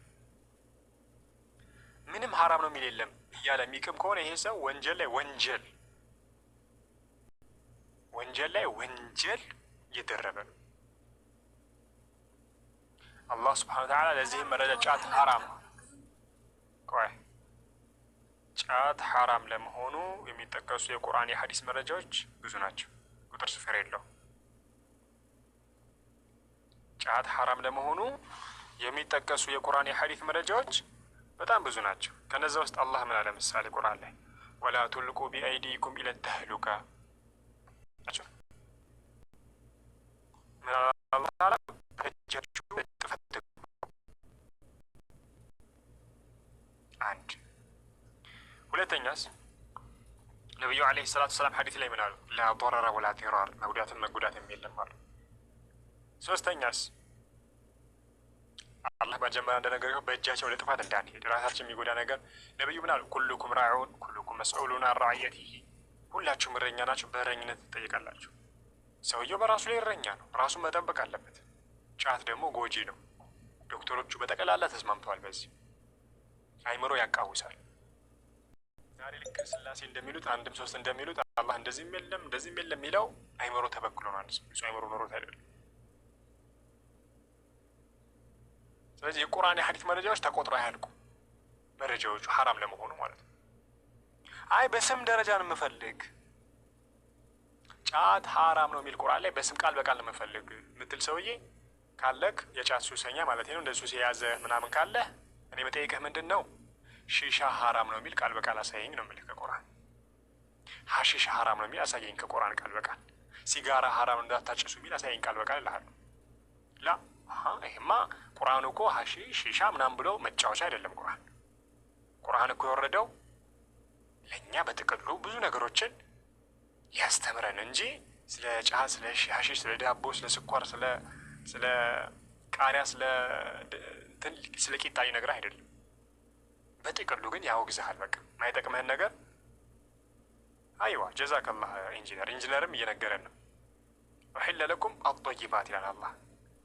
ምንም ሐራም ነው የሚል የለም እያለ የሚቅም ከሆነ ይሄ ሰው ወንጀል ላይ ወንጀል እየደረበ ነው። አላህ ስብሓነሁ ወተዓላ ለዚህም መረጃ ጫት ሐራም ለመሆኑ የሚጠቀሱ የቁርአን የሐዲስ መረጃዎች ብዙ ናቸው፣ ቁጥር ስፍር የለው። ጫት ሐራም ለመሆኑ የሚጠቀሱ የቁርአን የሐዲስ መረጃዎች በጣም ብዙ ናቸው። ከነዛ ውስጥ አላህ ምን አለ? ምሳሌ ቁርአን ላይ ወላ ቱልቁ ቢአይዲኩም ኢለ ተህሉካ ናቸው። አላህ ተዓላ በእጃችሁ ጥፋት አንድ። ሁለተኛስ ነቢዩ ዓለይሂ ሰላቱ ወሰላም ሐዲስ ላይ ምን አሉ? ላ ضረረ ወላ ዲራር፣ መጉዳትም የለም አሉ። ሶስተኛስ አላህ መጀመሪያ እንደነገረው በእጃቸው ለጥፋት እንዳንሄድ ራሳችን የሚጎዳ ነገር ነብዩ ምን አሉ? ኩሉኩም ራዑን ኩሉኩም መስዑሉን አን ረዕየቲሂ፣ ሁላችሁም እረኛ ናችሁ፣ በእረኝነት ትጠይቃላችሁ። ሰውየው በራሱ ላይ እረኛ ነው፣ ራሱን መጠበቅ አለበት። ጫት ደግሞ ጎጂ ነው። ዶክተሮቹ በጠቅላላ ተስማምተዋል በዚህ። አይምሮ ያቃውሳል። ዛሬ ልክ ስላሴ እንደሚሉት አንድም ሶስት እንደሚሉት አላህ እንደዚህም የለም የሚለው አይምሮ ተበክሎ ነው። አንድ ሰው አይምሮ ኖሮት አይደለም። ስለዚህ የቁርአን የሐዲስ መረጃዎች ተቆጥሮ አያልቁ፣ መረጃዎቹ ሐራም ለመሆኑ ማለት ነው። አይ በስም ደረጃ ነው የምፈልግ፣ ጫት ሐራም ነው የሚል ቁርአን ላይ በስም ቃል በቃል ነው የምፈልግ የምትል ሰውዬ ካለክ የጫት ሱሰኛ ማለት ነው፣ እንደ ሱስ የያዘ ምናምን ካለ እኔ መጠየቅህ ምንድን ነው? ሺሻ ሐራም ነው የሚል ቃል በቃል አሳየኝ ነው የምልህ ከቁርአን። ሐሺሽ ሐራም ነው የሚል አሳየኝ ከቁርአን ቃል በቃል። ሲጋራ ሐራም እንዳታጨሱ የሚል አሳየኝ ቃል በቃል እልሃለሁ። ላ ይሄማ ቁርአን እኮ ሐሺሽ ሺሻ ምናምን ብሎ መጫወቻ አይደለም። ቁርአን እኮ የወረደው ለእኛ በጥቅሉ ብዙ ነገሮችን ሊያስተምረን እንጂ ስለ ጫት፣ ስለ ሐሺሽ፣ ስለ ዳቦ፣ ስለ ስኳር፣ ስለ ቃሪያ፣ ስለ ቂጣ ሊነግርህ አይደለም። በጥቅሉ ግን ያወግዝሃል። በቃ ማይጠቅምህን ነገር አይዋ ጀዛከላህ ኢንጂነርም እየነገረን ነው። ኡሒለ ለኩም አጠይባት ይላል አላህ።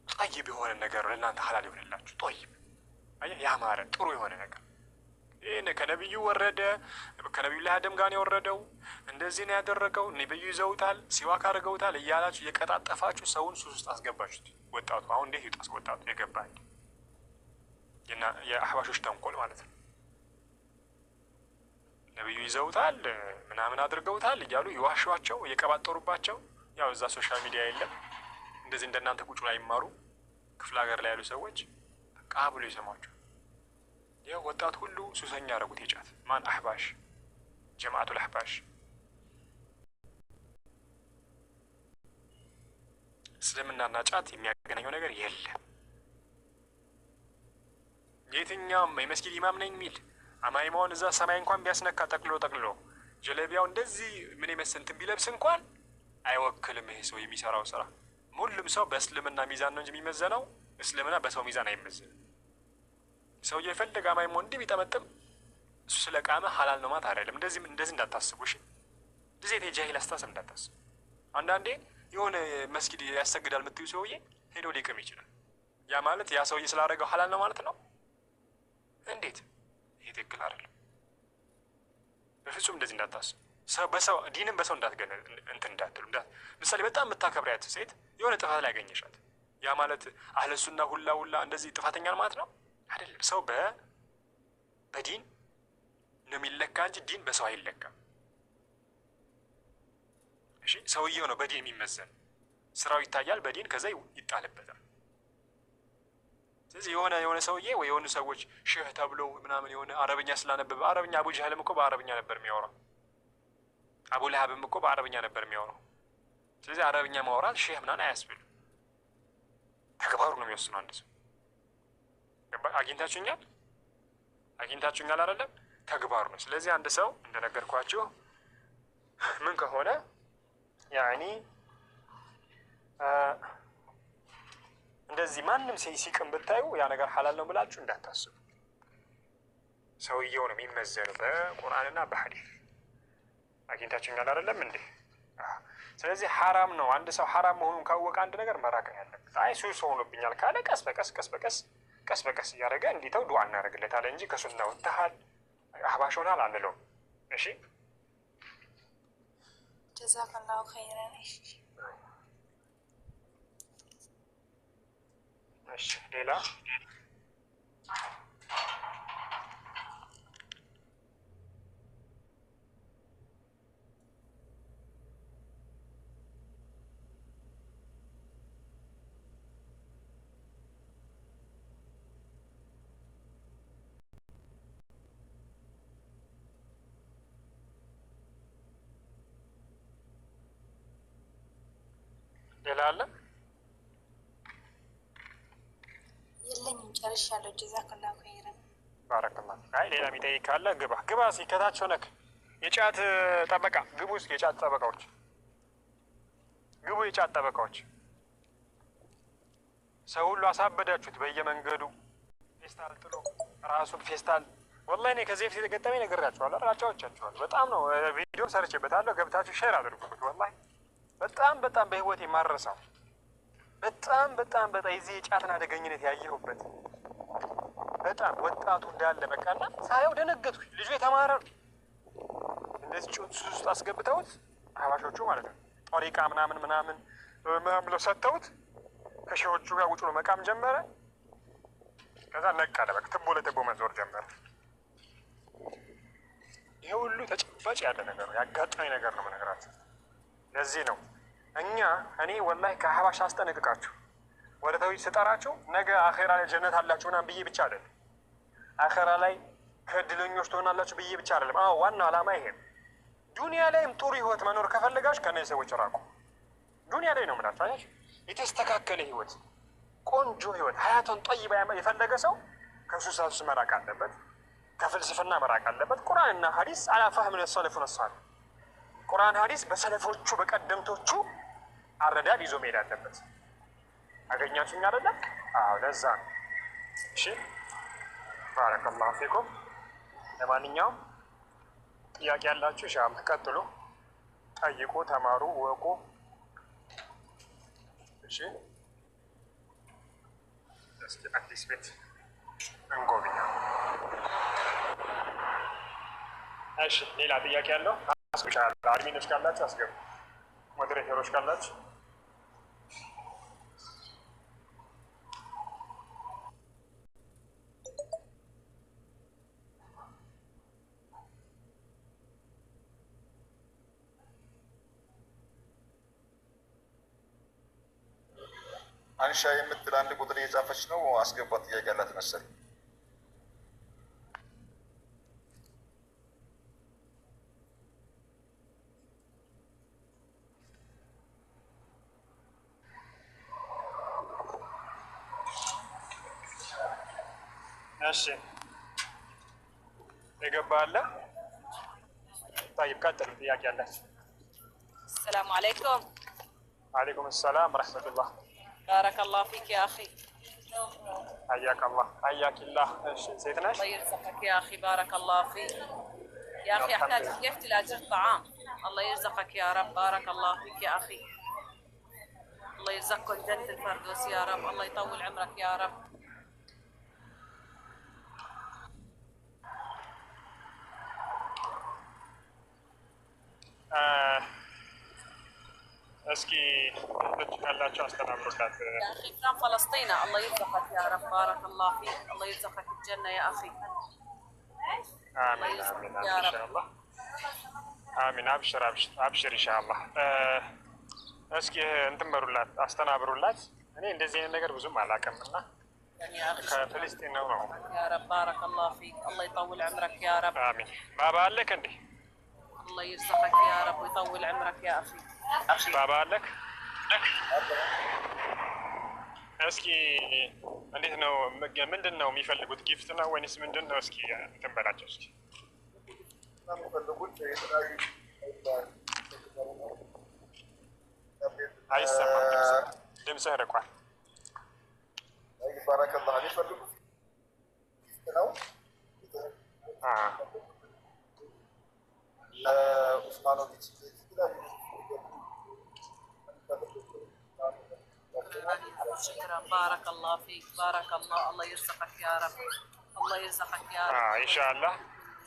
ጠይብ የሆነ ነገር ለእናንተ ሐላል ይሆንላችሁ። ጠይብ አየህ፣ ያማረ ጥሩ የሆነ ነገር ይህን ከነቢዩ ወረደ፣ ከነቢዩላህ አደም ጋር የወረደው እንደዚህ ነው ያደረገው፣ ነቢዩ ይዘውታል፣ ሲዋክ አድርገውታል እያላችሁ የቀጣጠፋችሁ ሰውን ሱስ ውስጥ አስገባችሁት። ወጣቱ አሁን እንዴት ይውጣስ? ወጣቱ የገባኝ የአህባሾች ተንኮል ማለት ነው። ነቢዩ ይዘውታል ምናምን አድርገውታል እያሉ የዋሿቸው የቀባጠሩባቸው። ያው እዛ ሶሻል ሚዲያ የለም እንደዚህ እንደናንተ ቁጭ ላይ ይማሩ ክፍለ ሀገር ላይ ያሉ ሰዎች በቃ ብሎ ይሰማቸው። ያው ወጣት ሁሉ ሱሰኛ ያደረጉት የጫት ማን? አህባሽ፣ ጀማዓቱል አህባሽ። እስልምናና ጫት የሚያገናኘው ነገር የለም። የትኛውም የመስጊድ ኢማም ነኝ የሚል አማይማውን እዛ ሰማይ እንኳን ቢያስነካ ጠቅልሎ ጀለቢያው እንደዚህ ምን ይመስል እንትን ቢለብስ እንኳን አይወክልም ይሄ ሰው የሚሰራው ስራ። ሁሉም ሰው በእስልምና ሚዛን ነው እንጂ የሚመዘነው እስልምና በሰው ሚዛን አይመዘንም። ሰው የፈለገ አማይማው እንዲህ ቢጠመጥም እሱ ስለ ቃመ ሐላል ነው ማለት አይደለም። እንደዚህ እንዳታስቡ እሺ። እንደዚህ የጃሂል አስተሳሰብ እንዳታስቡ። አንዳንዴ የሆነ መስጊድ ያሰግዳል የምትዩ ሰውዬ ሄዶ ሊቅም ይችላል። ያ ማለት ያ ሰውዬ ስላደረገው ሐላል ነው ማለት ነው? እንዴት? ይሄ ትክክል አይደለም። በፍጹም እንደዚህ እንዳታስቡ። በሰው ዲንም በሰው እንትን እንዳትሉ። ምሳሌ በጣም የምታከብሪያት ሴት የሆነ ጥፋት ላይ ያገኘሻት ያ ማለት አህለሱና ሁላ እንደዚህ ጥፋተኛ ማለት ነው አይደለም። ሰው በዲን ነው የሚለካ እንጂ ዲን በሰው አይለካም። እሺ ሰውየው ነው በዲን የሚመዘን። ስራው ይታያል በዲን ከዛ ይጣልበታል። ስለዚህ የሆነ ሰውዬ ወይ የሆኑ ሰዎች ሼህ ተብሎ ምናምን የሆነ አረብኛ ስላነበበ አረብኛ አቡ ጀህልም እኮ በአረብኛ ነበር የሚያወራው። አቡ ለሀብም እኮ በአረብኛ ነበር የሚያወራው። ስለዚህ አረብኛ ማውራት ሼህ ምናምን አያስብልም። ተግባሩ ነው የሚወስነው አንድ ሰው። አግኝታችሁኛል አይደለም? ተግባሩ ነው። ስለዚህ አንድ ሰው እንደነገርኳችሁ ምን ከሆነ ያኒ እንደዚህ ማንም ሲቅም ብታዩ ያ ነገር ሐላል ነው ብላችሁ እንዳታስቡ። ሰውየው ነው የሚመዘነው በቁርአንና በሐዲስ። አግኝታችሁኛል አይደለም እንዴ? ስለዚህ ሐራም ነው። አንድ ሰው ሐራም መሆኑን ካወቀ አንድ ነገር መራቅ ያለበት። አይ ሱስ ሆኖብኛል ካለ ቀስ በቀስ እያደረገ እንዲተው ዱዓ እናደርግለታለን እንጂ ከሱና ወጥተሃል አህባሽ ሆናል አንለውም። እሺ ጀዛከላሁ ኸይረን። እሺ ሌላ አለ? የለኝም፣ ጨርሻለሁ። ጀዛከላሁ ኸይረን። ባረከላሁ። አይ ሌላ የሚጠይቅ ካለ ግባ እስኪ ከታች ሆነክ የጫት ጠበቃ ግቡ እስኪ። የጫት ጠበቃዎች ግቡ። የጫት ጠበቃዎች ሰው ሁሉ አሳበዳችሁት። በየመንገዱ ፌስታል ጥሎ ራሱን ፌስታል። ወላሂ እኔ ከዚህ በፊት የገጠመኝ ነግሬያችኋለሁ፣ አጫውቻችኋለሁ። በጣም ነው ቪዲዮ ሰርቼበታለሁ። ገብታችሁ ሼር አድርጉት። ወላሂ በጣም በህይወቴ የማረሳው በጣም የዚህ የጫትን አደገኝነት ያየሁበት በጣም ወጣቱ እንዳለ በቃና ሳየው ደነገጥኩ። ልጁ የተማረ ነው። እንደዚህ ሱስ ውስጥ አስገብተውት አህባሾቹ ማለት ነው። ጦሪቃ ምናምን ብለው ሰጥተውት ከሺዎቹ ጋር ውጭ ነው መቃም ጀመረ። ከዛ ነቃለ። በቃ ትቦ ለትቦ መዞር ጀመረ። ይሄ ሁሉ ተጨባጭ ያለ ነገር ነው፣ ያጋጠመኝ ነገር ነው የምነግራችሁ። ለዚህ ነው እኔ ወላሂ ከአህባሽ አስጠነቅቃችሁ ወደ ተውሂድ ስጠራችሁ ነገ አኼራ ላይ ጀነት አላችሁ ምናምን ብዬ ብቻ አይደለም፣ አኼራ ላይ ከእድለኞች ትሆናላችሁ ብዬ ብቻ አይደለም። አዎ ዋናው ዓላማ ይሄ ነው። ዱንያ ላይም ጥሩ ህይወት መኖር ከፈለጋችሁ ከእነዚህ ሰዎች ራቁ። ዱንያ ላይ ነው የምላችሁ። አያችሁ፣ የተስተካከለ ህይወት፣ ቆንጆ ህይወት፣ ሀያቱን ጠይባ የፈለገ ሰው ከሱስ መራቅ አለበት፣ ከፍልስፍና መራቅ አለበት። ቁርአንና ሀዲስ አላ ፈህም ሰለፉን ሳሊህ፣ ቁርአን ሀዲስ በሰለፎቹ በቀደምቶቹ አረዳድ ይዞ መሄድ አለበት። አገኛችሁኝ አይደለ? አዎ ለዛ ነው። እሺ ባረከላሁ ፊኩም። ለማንኛውም ጥያቄ ያላችሁ ኢንሻአላህ ቀጥሉ፣ ጠይቁ፣ ተማሩ፣ ወቁ። እሺ እስኪ አዲስ ቤት እንጎብኝ። እሺ ሌላ ጥያቄ ያለው አስገሻል። አድሚኖች ካላችሁ አስገቡ፣ ሞዴሬተሮች ካላችሁ አንሻ የምትል አንድ ቁጥር እየጻፈች ነው። አስገባት። ጥያቄ ያላት መሰለኝ። እሺ የገባ አለ? طيب ቀጥሉ። ጥያቄ ያላችሁ? السلام عليكم. وعليكم السلام ورحمة الله. بارك الله فيك يا أخي. حياك الله. حياك الله. سيدناش؟ الله يرزقك يا أخي، بارك الله فيك يا أخي. أحتاج كيف تلاجر طعام. الله يرزقك يا رب، بارك الله فيك يا أخي. الله يرزقكم جنة الفردوس يا رب، الله يطول عمرك يا رب. اسكي ካላችሁ አስተናግሩላት። يا أخي فلان فلسطينة، الله يرزقك يا رب، بارك الله فيك، الله يرزقك الجنة يا أخي. آمين آمين إن شاء الله. آمين أبشر أبشر أبشر إن شاء الله. እስኪ እንትን በሩላት አስተናብሩላት። እኔ እንደዚህ አይነት ነገር ብዙም አላውቅም እና ከፍልስጤን ነው። يا رب بارك الله فيك، الله يطول عمرك يا رب. آمين ባባ አለክ እንዴ? الله يرزقك يا رب ويطول عمرك يا أخي. ባባ አለክ? እስኪ እንዴት ነው? ምንድን ነው የሚፈልጉት? ጊፍት ነው ወይንስ ምንድን ነው? እስኪ እንትን በላቸው እስኪ። አይሰማም፣ ድምፅህ ርቋል። ባረከላህ። የሚፈልጉት ጊፍት ነው ለኡስማኖቪች شكرا، بارك الله فيك، بارك الله، الله يرزقك يا رب، الله يرزقك يا رب. إن شاء الله.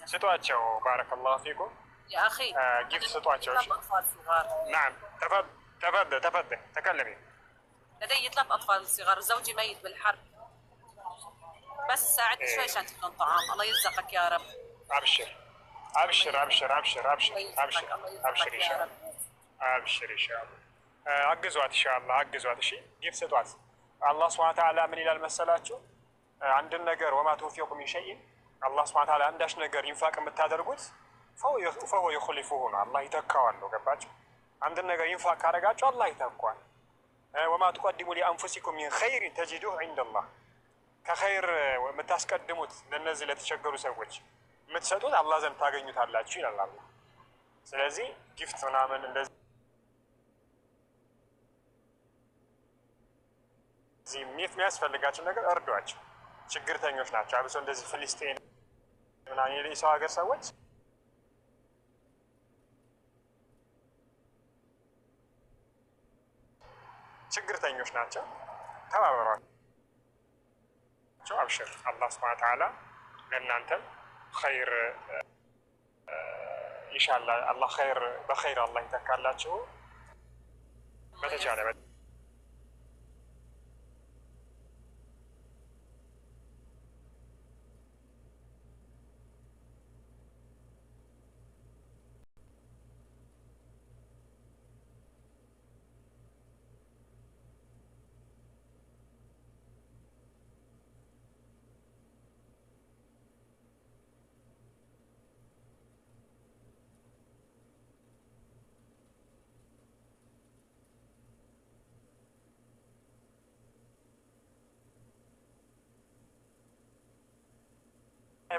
سطواتشو بارك الله فيكم يا أخي كيف سطواتشو؟ 3 أطفال صغار. نعم تفضل تفضل تفضل تكلمي. لدي 3 أطفال صغار، زوجي ميت بالحرب، بس ساعدني شوي عشان تكون طعام. الله يرزقك يا رب. أبشر أبشر أبشر أبشر أبشر أبشر أبشر إن شاء الله. أبشر إن شاء الله. አግዟት ኢንሻአላህ አግዟት። እሺ ጊፍ ስጧት። አላህ ሱብሓነሁ ወተዓላ ምን ይላል መሰላችሁ? አንድን ነገር ወማ ተውፊቁ ሚን ሸይእ አላህ ሱብሓነሁ ወተዓላ አንዳች ነገር ኢንፋቅ የምታደርጉት ፈሁ የኹሊፉሁ ነው፣ አላህ ይተካዋል ነው። ገባችሁ? አንድን ነገር ኢንፋቅ ካደረጋችሁ አላህ ይተካዋል። ወማ ትቀድሙ ሊአንፉሲኩም ሚን ኸይሪን ተጂዱሁ ዒንደላህ፣ ከኸይር የምታስቀድሙት ለእነዚህ ለተቸገሩ ሰዎች የምትሰጡት አላህ ዘንድ ታገኙታላችሁ ይላል አላህ። ስለዚህ ጊፍት ምናምን እንደዚህ የሚያስፈልጋቸው ነገር እርዷቸው። ችግርተኞች ናቸው። አብሶ እንደዚህ ፍልስጤን ምናምን የሰው ሀገር ሰዎች ችግርተኞች ናቸው። ተባበሯቸው። አብሽር። አላህ ሱብሓነሁ ወተዓላ ለእናንተም ኸይር ኢንሻአላህ አላህ ኸይር በኸይር አላህ ይተካላችሁ በተቻለ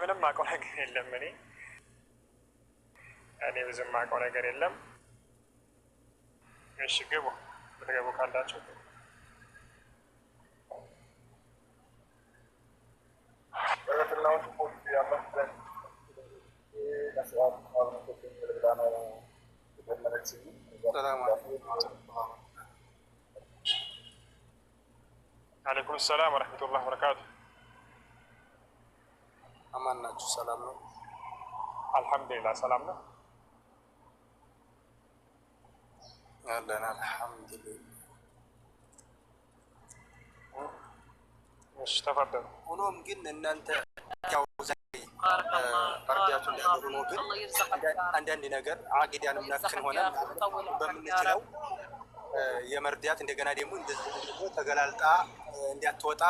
ምንም አውቀው ነገር የለም። እኔ ብዙም አውቀው ነገር የለም። እሺ ግቡ፣ ብትገቡ ካላችሁ عليكم السلام ورحمة الله وبركاته. أمانة سلام. الحمد لله سلامنا. أهلا الحمد لله. مش تفضل. ሆኖም ግን እናንተ ያው በርዳቱ ላይ ሆኖ ግን አንዳንድ ነገር አቂዳንም ነክን ሆነ በምንችለው የመርዳት እንደገና ደግሞ እንደዚህ ተገላልጣ እንዲያትወጣ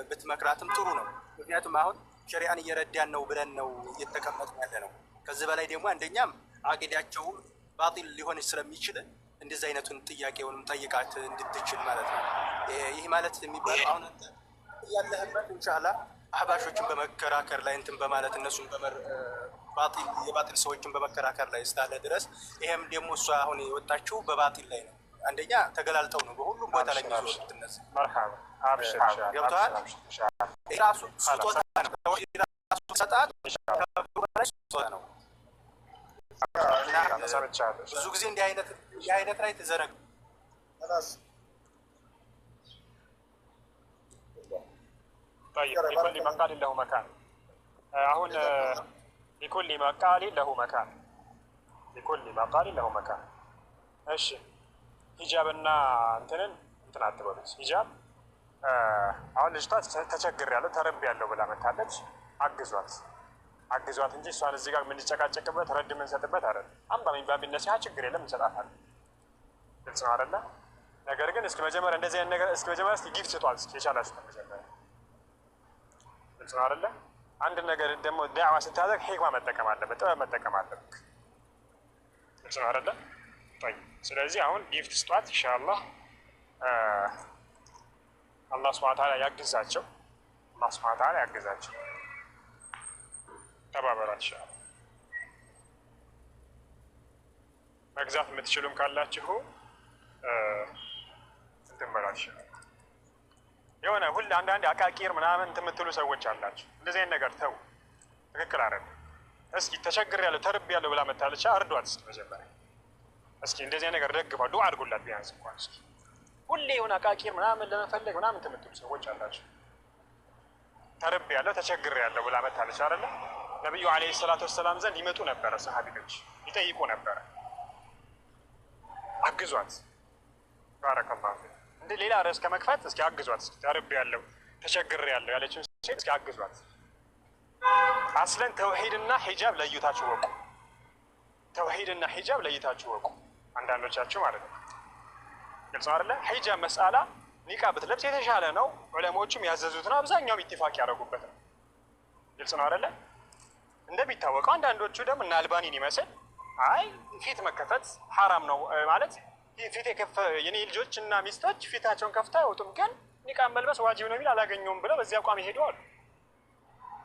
ብትመክራትም ጥሩ ነው። ምክንያቱም አሁን ሸሪዓን እየረዳን ነው ብለን ነው እየተቀመጥን ያለ ነው። ከዚህ በላይ ደግሞ አንደኛም አቂዳቸውም ባጢል ሊሆን ስለሚችል እንደዚህ አይነቱን ጥያቄውንም ጠይቃት እንድትችል ማለት ነው። ይህ ማለት የሚባለው አሁን አንተ ያለህበት ኢንሻአላህ አህባሾችን በመከራከር ላይ እንትን በማለት እነሱን የባጢል ሰዎችን በመከራከር ላይ እስካለ ድረስ ይሄም ደግሞ እሷ አሁን የወጣችው በባጢል ላይ ነው። አንደኛ ተገላልጠው ነው በሁሉም ቦታ ላይ የሚወጡት እነዚህ መርሐባ አብሽር ገብቷል። ራሱ ስጦታ ነው ራሱ ሰጣት ነው። ብዙ ጊዜ እንዲህ አይነት ላይ ተዘረግ طيب لكل مقال له مكان አሁን لكل مقال له مكان لكل مقال له مكان እሺ ሂጃብና እንትን አትበሉት። ሂጃብ አሁን ልጅቷ ተቸግሬያለሁ ተረብያለሁ ብላ መታለች። አግዟት እንጂ እሷን እዚህ ጋር የምንጨቃጨቅበት ረድ የምንሰጥበት አይደለም። አምባሚ ባቢነሲያ ችግር የለም እንሰጣታለን። ግልጽ ነው አይደለ? ነገር ግን እስኪ መጀመሪያ እንደዚህ አይነት ነገር እስኪ መጀመሪያ እስኪ ጊፍት ስጧት እስኪ የቻላችሁት መጀመሪያ። ግልጽ ነው አይደለ? አንድ ነገር ደግሞ ዳዕዋ ስታደርግ ሂክማ መጠቀም አለበት፣ ጥበብ መጠቀም አለበት። ግልጽ ነው አይደለ? طيب ስለዚህ አሁን ጊፍት ስጧት ኢንሻአላህ። አላህ ሱብሓነሁ ወተዓላ ያግዛቸው። አላህ ሱብሓነሁ ወተዓላ ያግዛቸው። ተባበራት ኢንሻአላህ። መግዛት የምትችሉም ካላችሁ እንትን በላት ኢንሻአላህ። የሆነ ሁሉ አንዳንዴ አቃቂር ምናምን እንትን የምትሉ ሰዎች አላችሁ። እንደዚህ አይነት ነገር ተው፣ ትክክል አይደለም። እስኪ ተቸግሬያለሁ ተርቤያለሁ ብላ መታለች፣ እርዷት እስኪ መጀመሪያ። እስኪ እንደዚህ ነገር ደግፋ ዱዓ አድርጉላት ቢያንስ እንኳን። እስኪ ሁሌ የሆነ አቃቂር ምናምን ለመፈለግ ምናምን እንትን የምትሉ ሰዎች አላችሁ። ተርቤያለሁ ተቸግሬያለሁ ብላ መታለች አይደለ? ነብዩ አለይሂ ሰላቱ ወሰላም ዘንድ ይመጡ ነበረ፣ ሰሃቢዎች ይጠይቁ ነበረ። አግዟት። ባረከላሁ ፊክ። እንደ ሌላ ርዕስ ከመክፈት እስኪ አግዟት። እስኪ ተርቤያለሁ ተቸግሬያለሁ ያለችን ሴት እስኪ አግዟት። አስለን ተውሂድና ሂጃብ ለይታችሁ ወቁ። ተውሂድና ሂጃብ ለይታችሁ ወቁ። አንዳንዶቻችሁ ማለት ነው። ግልጽ አይደለ? ሂጃብ መስአላ ኒቃብ ብትለብስ የተሻለ ነው። ዑለሞቹም ያዘዙትን አብዛኛውም ኢትፋቅ ያደረጉበት ነው። ግልጽ ነው አይደለ? እንደሚታወቀው አንዳንዶቹ ደግሞ እና አልባኒን ይመስል አይ ፊት መከፈት ሐራም ነው ማለት ፊት የኔ ልጆች እና ሚስቶች ፊታቸውን ከፍተው አይወጡም፣ ግን ኒቃብ መልበስ ዋጅብ ነው የሚል አላገኘውም ብለው በዚህ አቋም ይሄደዋል።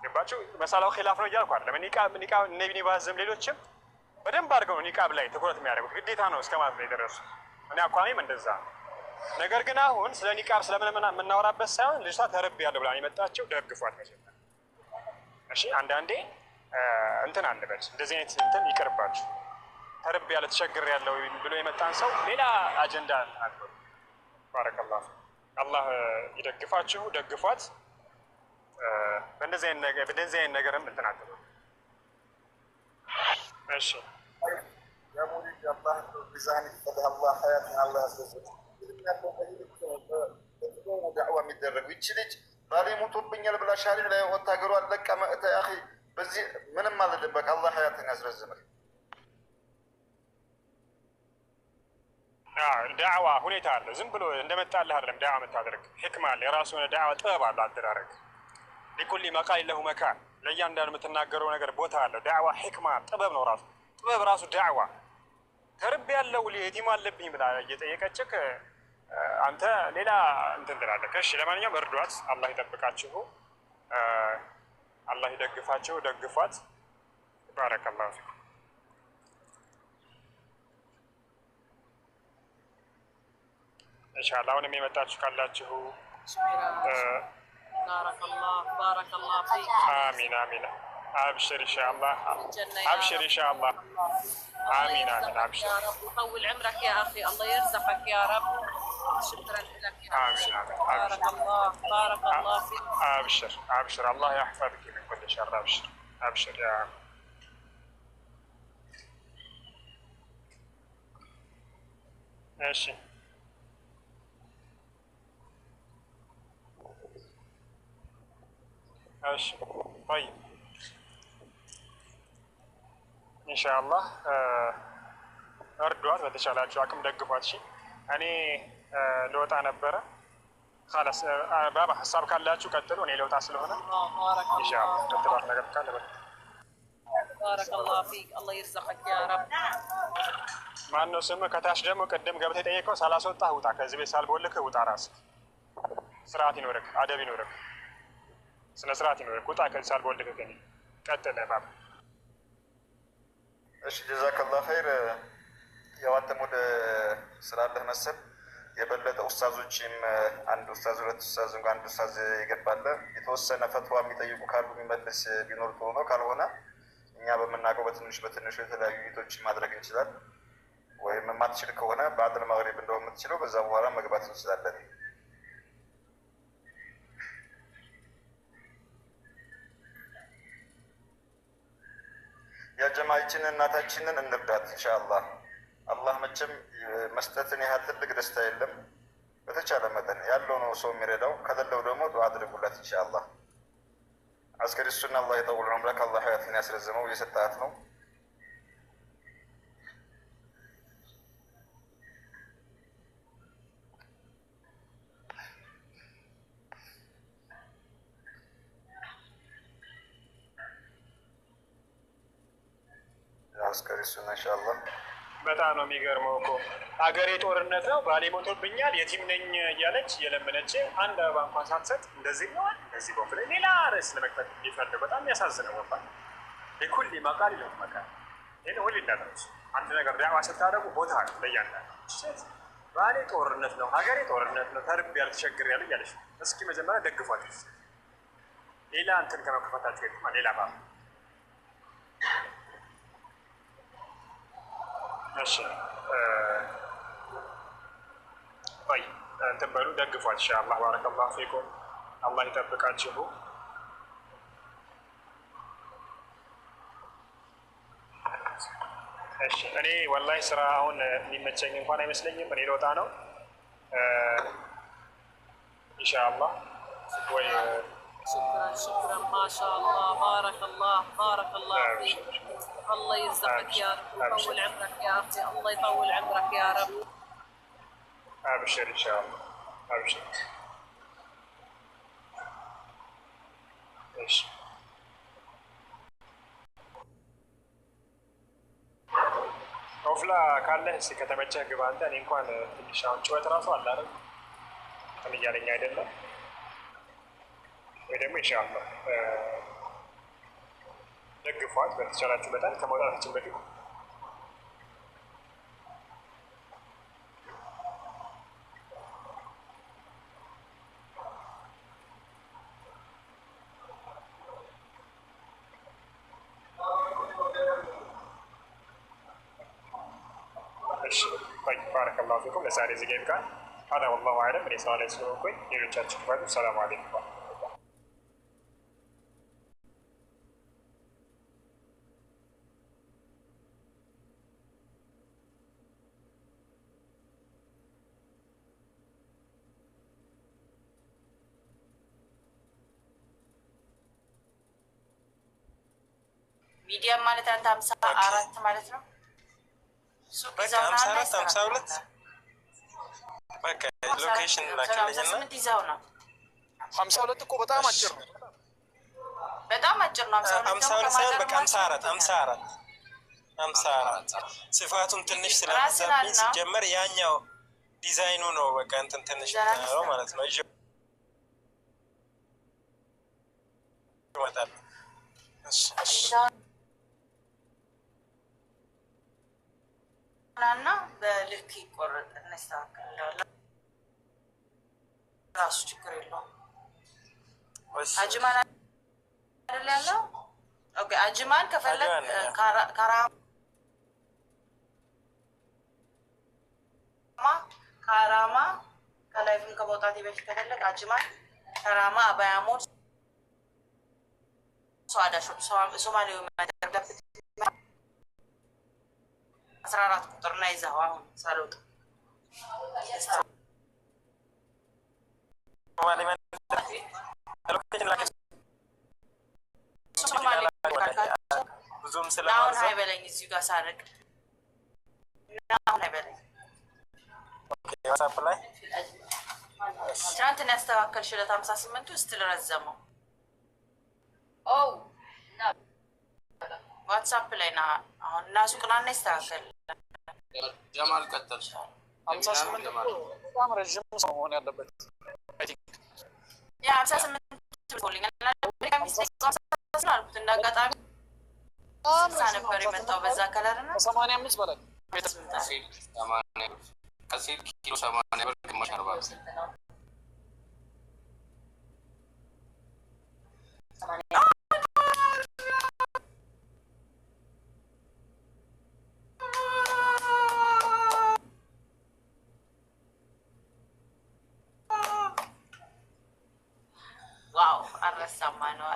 ገባችሁ? መሳላው ኺላፍ ነው እያልኩ አይደለም። ኒቃብ እነ ኢብኑ ባዝም ሌሎችም በደንብ አድርገው ነው ኒቃብ ላይ ትኩረት የሚያደርጉት፣ ግዴታ ነው እስከ ማለት ነው የደረሱት። እኔ አቋሜም እንደዛ። ነገር ግን አሁን ስለ ኒቃብ ስለምን የምናወራበት ሳይሆን ልጅቷ ተርቤያለሁ ብላ የመጣችው ደግፏት መጀመሪያ። እሺ አንዳንዴ እንትን አለበት እንደዚህ አይነት እንትን ይቅርባችሁ። ተርቤያለሁ ተቸግሬያለሁ ብሎ የመጣን ሰው ሌላ አጀንዳ አለው። ባረከላሁ አላህ ይደግፋችሁ፣ ደግፏት። በእንደዚህ አይነት ነገርም እንትን አትበሉ። እሺ يا مولد الله بزاني فتح الله حياتنا الله يسلمك دعوة የሚደረጉ ይቺ ልጅ ባሌ ሞቶብኛል ብላ ሻሪዕ ላይ ወጣ ሀገሯን ለቃ መእታ ያኺ በዚህ ምንም አይደለም። በቃ አላህ ሀያትን ያስረዝምህ። ዳዕዋ ሁኔታ አለው። ዝም ብሎ እንደመጣልህ አይደለም ዳዕዋ የምታደርግ። ሕክማ አለ፣ የራሱ የሆነ ዳዕዋ ጥበብ አለ አደራረግ። ሊኩሊ መቃል ለሁ መካን፣ ለእያንዳንዱ የምትናገረው ነገር ቦታ አለው። ዳዕዋ ሕክማ ጥበብ ነው። ራሱ ጥበብ ራሱ ዳዕዋ። ተርቤያለሁ የቲም አለብኝ ብላ እየጠየቀችህ አንተ ሌላ እንትን ትላለህ። እሺ ለማንኛውም እርዷት። አላህ ይጠብቃችሁ፣ አላህ ይደግፋችሁ፣ ደግፏት። ባረከላሁ ፊኩም። ኢንሻአላህ አሁንም የመጣችሁ ካላችሁ ባረከላሁ ፊክ። አሚን አሚን። አብሽር ኢንሻአላህ፣ አብሽር ኢንሻአላህ። آمين آمين أبشر. يا رب يطول عمرك يا أخي، الله يرزقك يا رب. شكرا لك يا أخي. بارك الله فيك. أبشر الله يحفظك من كل شر. أبشر يا عم. ماشي طيب ኢንሻአላህ እርዷት፣ በተቻላችሁ አቅም ደግፏት። እሺ እኔ ልወጣ ነበረ። خلاص ባባ ሀሳብ ካላችሁ ቀጥሉ። እኔ ልወጣ ስለሆነ ኢንሻአላህ ቀጥሏት ነገር ካለ بارك الله فيك. الله يرزقك يا رب. ማነው ስምህ? ከታች ደግሞ ቅድም ገብተህ የጠየቀው ሳላስወጣህ ውጣ፣ ከዚህ ቤት ሳልቦልክህ ውጣ። ራስህ ስርዓት ይኖርህ፣ አደብ ይኖርህ፣ ስነ ስርዓት ይኖርህ። ውጣ ከዚህ ሳልቦልክህ። ከእኔ ቀጥል ባባ። እሺ ጀዛከላህ ኸይር። ያው አንተም ወደ ስላለህ መሰል የበለጠ ኡስታዞችም አንድ ኡስታዝ ሁለት ኡስታዝ አንድ ኡስታዝ ይገባል። የተወሰነ ፈትዋ የሚጠይቁ ካሉ የሚመልስ ቢኖር ጥሩ ነው። ካልሆነ እኛ በምናውቀው በትንሹ የተለያዩ ቤቶች ማድረግ እንችላለን። ወይም የማትችል ከሆነ በአድል መግሪብ እንደው የምትችለው በዛ በኋላ መግባት እንችላለን። የጀማዓችን እናታችንን እንርዳት ኢንሻአላህ። አላህ መቼም መስጠትን ያህል ትልቅ ደስታ የለም። በተቻለ መጠን ያለው ነው ሰው የሚረዳው። ከሌለው ደግሞ ዱዓ አድርጉላት ኢንሻአላህ። አስከሪ ሱና አላህ ይጠውል ዑምረክ፣ አላህ ሀያትን ያስረዝመው። እየሰጣት ነው። አስከሪ ሱና ኢንሻአላህ። በጣም ነው የሚገርመው እኮ ሀገሬ ጦርነት ነው፣ ባሌ ሞቶብኛል፣ የቲም ነኝ እያለች የለመነች አንድ አበባ እንኳን ሳትሰጥ እንደዚህ ነዋል እንደዚህ ቦፍ ላይ ሌላ ርዕስ ለመክፈት የሚፈልግ በጣም ያሳዝነው። ወባ የኩል መቃል ይለው መቃል ይህ ሁሉ እንዳደረች አንድ ነገር ዳዕዋ ስታደርጉ ቦታ አለ ለእያንዳንዱ ሴት። ባሌ ጦርነት ነው፣ ሀገሬ ጦርነት ነው፣ ተርብ ያልተቸግር ያለ እያለች እስኪ መጀመሪያ ደግፏት። ሌላ እንትን ከመክፈታቸው ገጥማ ሌላ ባ እሺ طيب እንትን በሉ ደግፏት ኢንሻአላህ። ባረከላሁ ፊኩም። አላህ ይጠብቃችሁ። እሺ እኔ ወላሂ ስራ አሁን የሚመቸኝ እንኳን አይመስለኝም። እኔ ልወጣ ነው ኢንሻአላህ። ወይ شكرا ما شاء الله. بارك الله فيك. الله يرزقك يا رب ويطول عمرك يا اخي. الله يطول عمرك يا رب. ابشر ان شاء الله. ابشر. ايش ኦፍላ ካለህ እስኪ ከተመቸህ ግባ አንተ። እኔ እንኳን ትንሽ አሁን ጩኸት እራሱ አለ አይደል እንትን እያለኝ አይደለም ወይ ደግሞ ኢንሻአላህ ደግፏት በተቻላችሁ መጠን ከመውጣታችን በፊት። እሺ ባረከላሁ ፊኩም። ለዛሬ እዚህ ጋር ይብቃል። هذا والله اعلم። እኔ ሰው ላይ ስለሆንኩኝ ሌሎቻችሁ ክፈሉ። ሰላም አለይኩም። ሚዲያ ማለት አንተ 54 ማለት ነው። በቃ 54 52 በቃ ሎኬሽን ላከልኝና ምን ይዛው ነው? 52 እኮ በጣም አጭር ነው። በጣም አጭር ነው። 52 ሳይሆን በቃ 54 ስፋቱም ትንሽ ስለሚዛብኝ ሲጀመር ያኛው ዲዛይኑ ነው በቃ እንትን ትንሽ ነው ማለት ነው። እሺ ይወጣል። እሺ እና በልክ ይቆረጥ እናስተካክላለን። ራሱ ችግር የለውም። አጅማን አይደል ያለው? ኦኬ አጅማን ከፈለግ ካራማ ከላይቭም ከመውጣቴ በፊት ከፈለግ አጅማል ከራማ አባያሞር ሰዋዳ ሶማሌው ማደረበት 14 ቁጥር ላይ ይዘው አሁን ሳልወጣ ብዙም ስለማውራ አይበለኝ እዚህ ጋር ሳርቅ አሁን አይበለኝ ዋትስአፕ ላይ ትናንትና ያስተካከልሽለት 58 ውስጥ ለረዘመው ዋትስአፕ ላይ ና አሁን እና ሱቅና እና ይስተካከል ጀማል ቀጥል 58 በጣም ረጅም ሰው መሆን ያለበት ያ 58 ፎሊንግ እና ስላልኩት እንዳጋጣሚ ነበር የመጣው በዛ ከለር ነው 85 በላይ ከሲል ኪሎ 80 ብር ግማሽ 40 ዋው አረሳማ ነው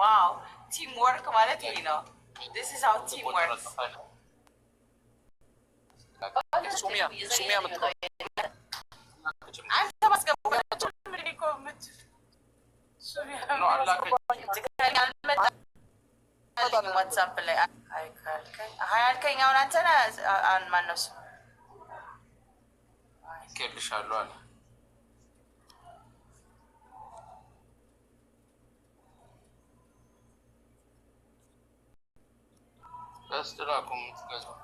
ዋው ቲም ወርክ ማለት ይሄ ነው this is how team works ሱሚያ መጥቶ አንተ ማስገባት ምን ሊቆምት ሱሚያ ነው ዋትስአፕ ላይ አያልከኝ አሁን አንተ አን ማነው ከልሻለሁ አለ አስተራኩም ትገዛው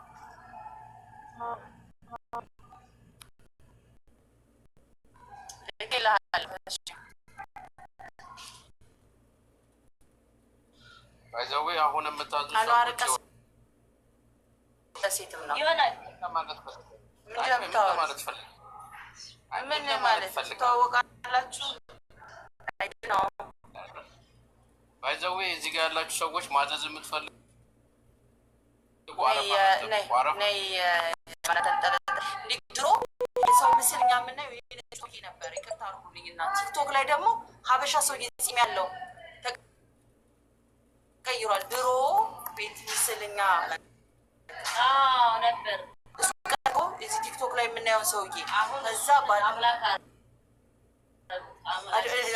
ባይዘው አሁን መታዙ ሴትም ነው ይሆናል ምን ማለት ተዋወቃላችሁ አይደው ባይዘው እዚህ ጋር ያላችሁ ሰዎች ማዘዝ የምትፈልጉ ነይ ድሮ ሰው ምስልኛ የምናየው ይሄ ነበር ይቅርታ አድርጉልኝና ቲክቶክ ላይ ደግሞ ሀበሻ ሰው ፂም ያለው ተቀይሯል ድሮ ቤት ምስልኛ ነበር እሱ ቀርቦ እዚህ ቲክቶክ ላይ የምናየው ሰውዬ ከዛ ባላምላክ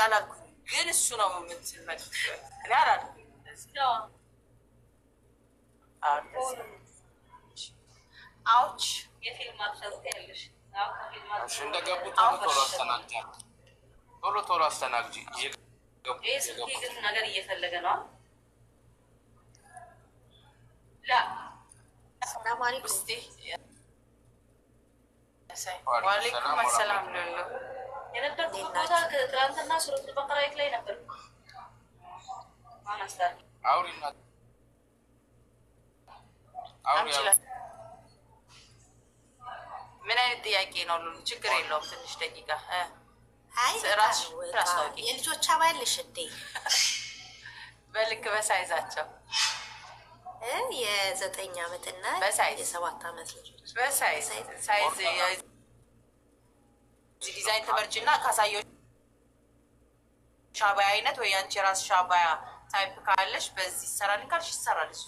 አላልኩኝ ግን እሱ ነው የምትመጥ እኔ አላልኩኝ አውች የፊልም አክተር ያለሽ እሺ እንደገቡ ቶሎ አስተናግጂ ይሄ ነገር እየፈለገ ነው ላ ሰላም አለይኩም ወአለይኩም ሰላም ለሎ የነበርኩት ቦታ ትናንትና ሱረቱ በቀራ ላይ ነበር ማናስታር አውሪና ምን አይነት ጥያቄ ነው ሉሉ ችግር የለውም ትንሽ ደቂቃ አይ የልጆች አባልሽ እንዴ በልክ በሳይዛቸው የ9 ዓመት እና የ7 ዓመት ልጆች በሳይዝ ዲዛይን ተመርጭና ካሳዮች ሻባያ አይነት ወይ አንቺ ራስ ሻባያ ታይፕ ካለሽ በዚህ ይሰራል ካልሽ ይሰራል እሱ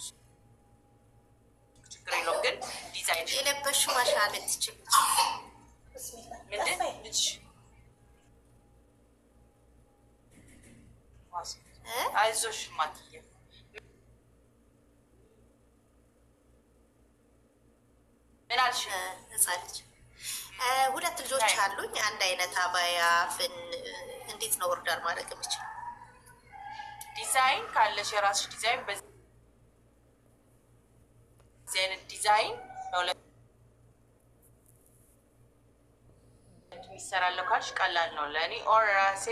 ችግር የለውም ግን ዲዛይን የለበሽው ማሻለት ትችል ምንድን ልጅ አይዞሽ ማትዬ ምን አልሽ ህፃን ልጅ 2 ልጆች አሉኝ አንድ አይነት አባያ ፍን እንዴት ነው ኦርደር ማድረግ የምችለው ዲዛይን ካለሽ የራስሽ ዲዛይን በዚህ አይነት ዲዛይን ነው የሚሰራለው ካልሽ ቀላል ነው ለእኔ ኦር ራሴ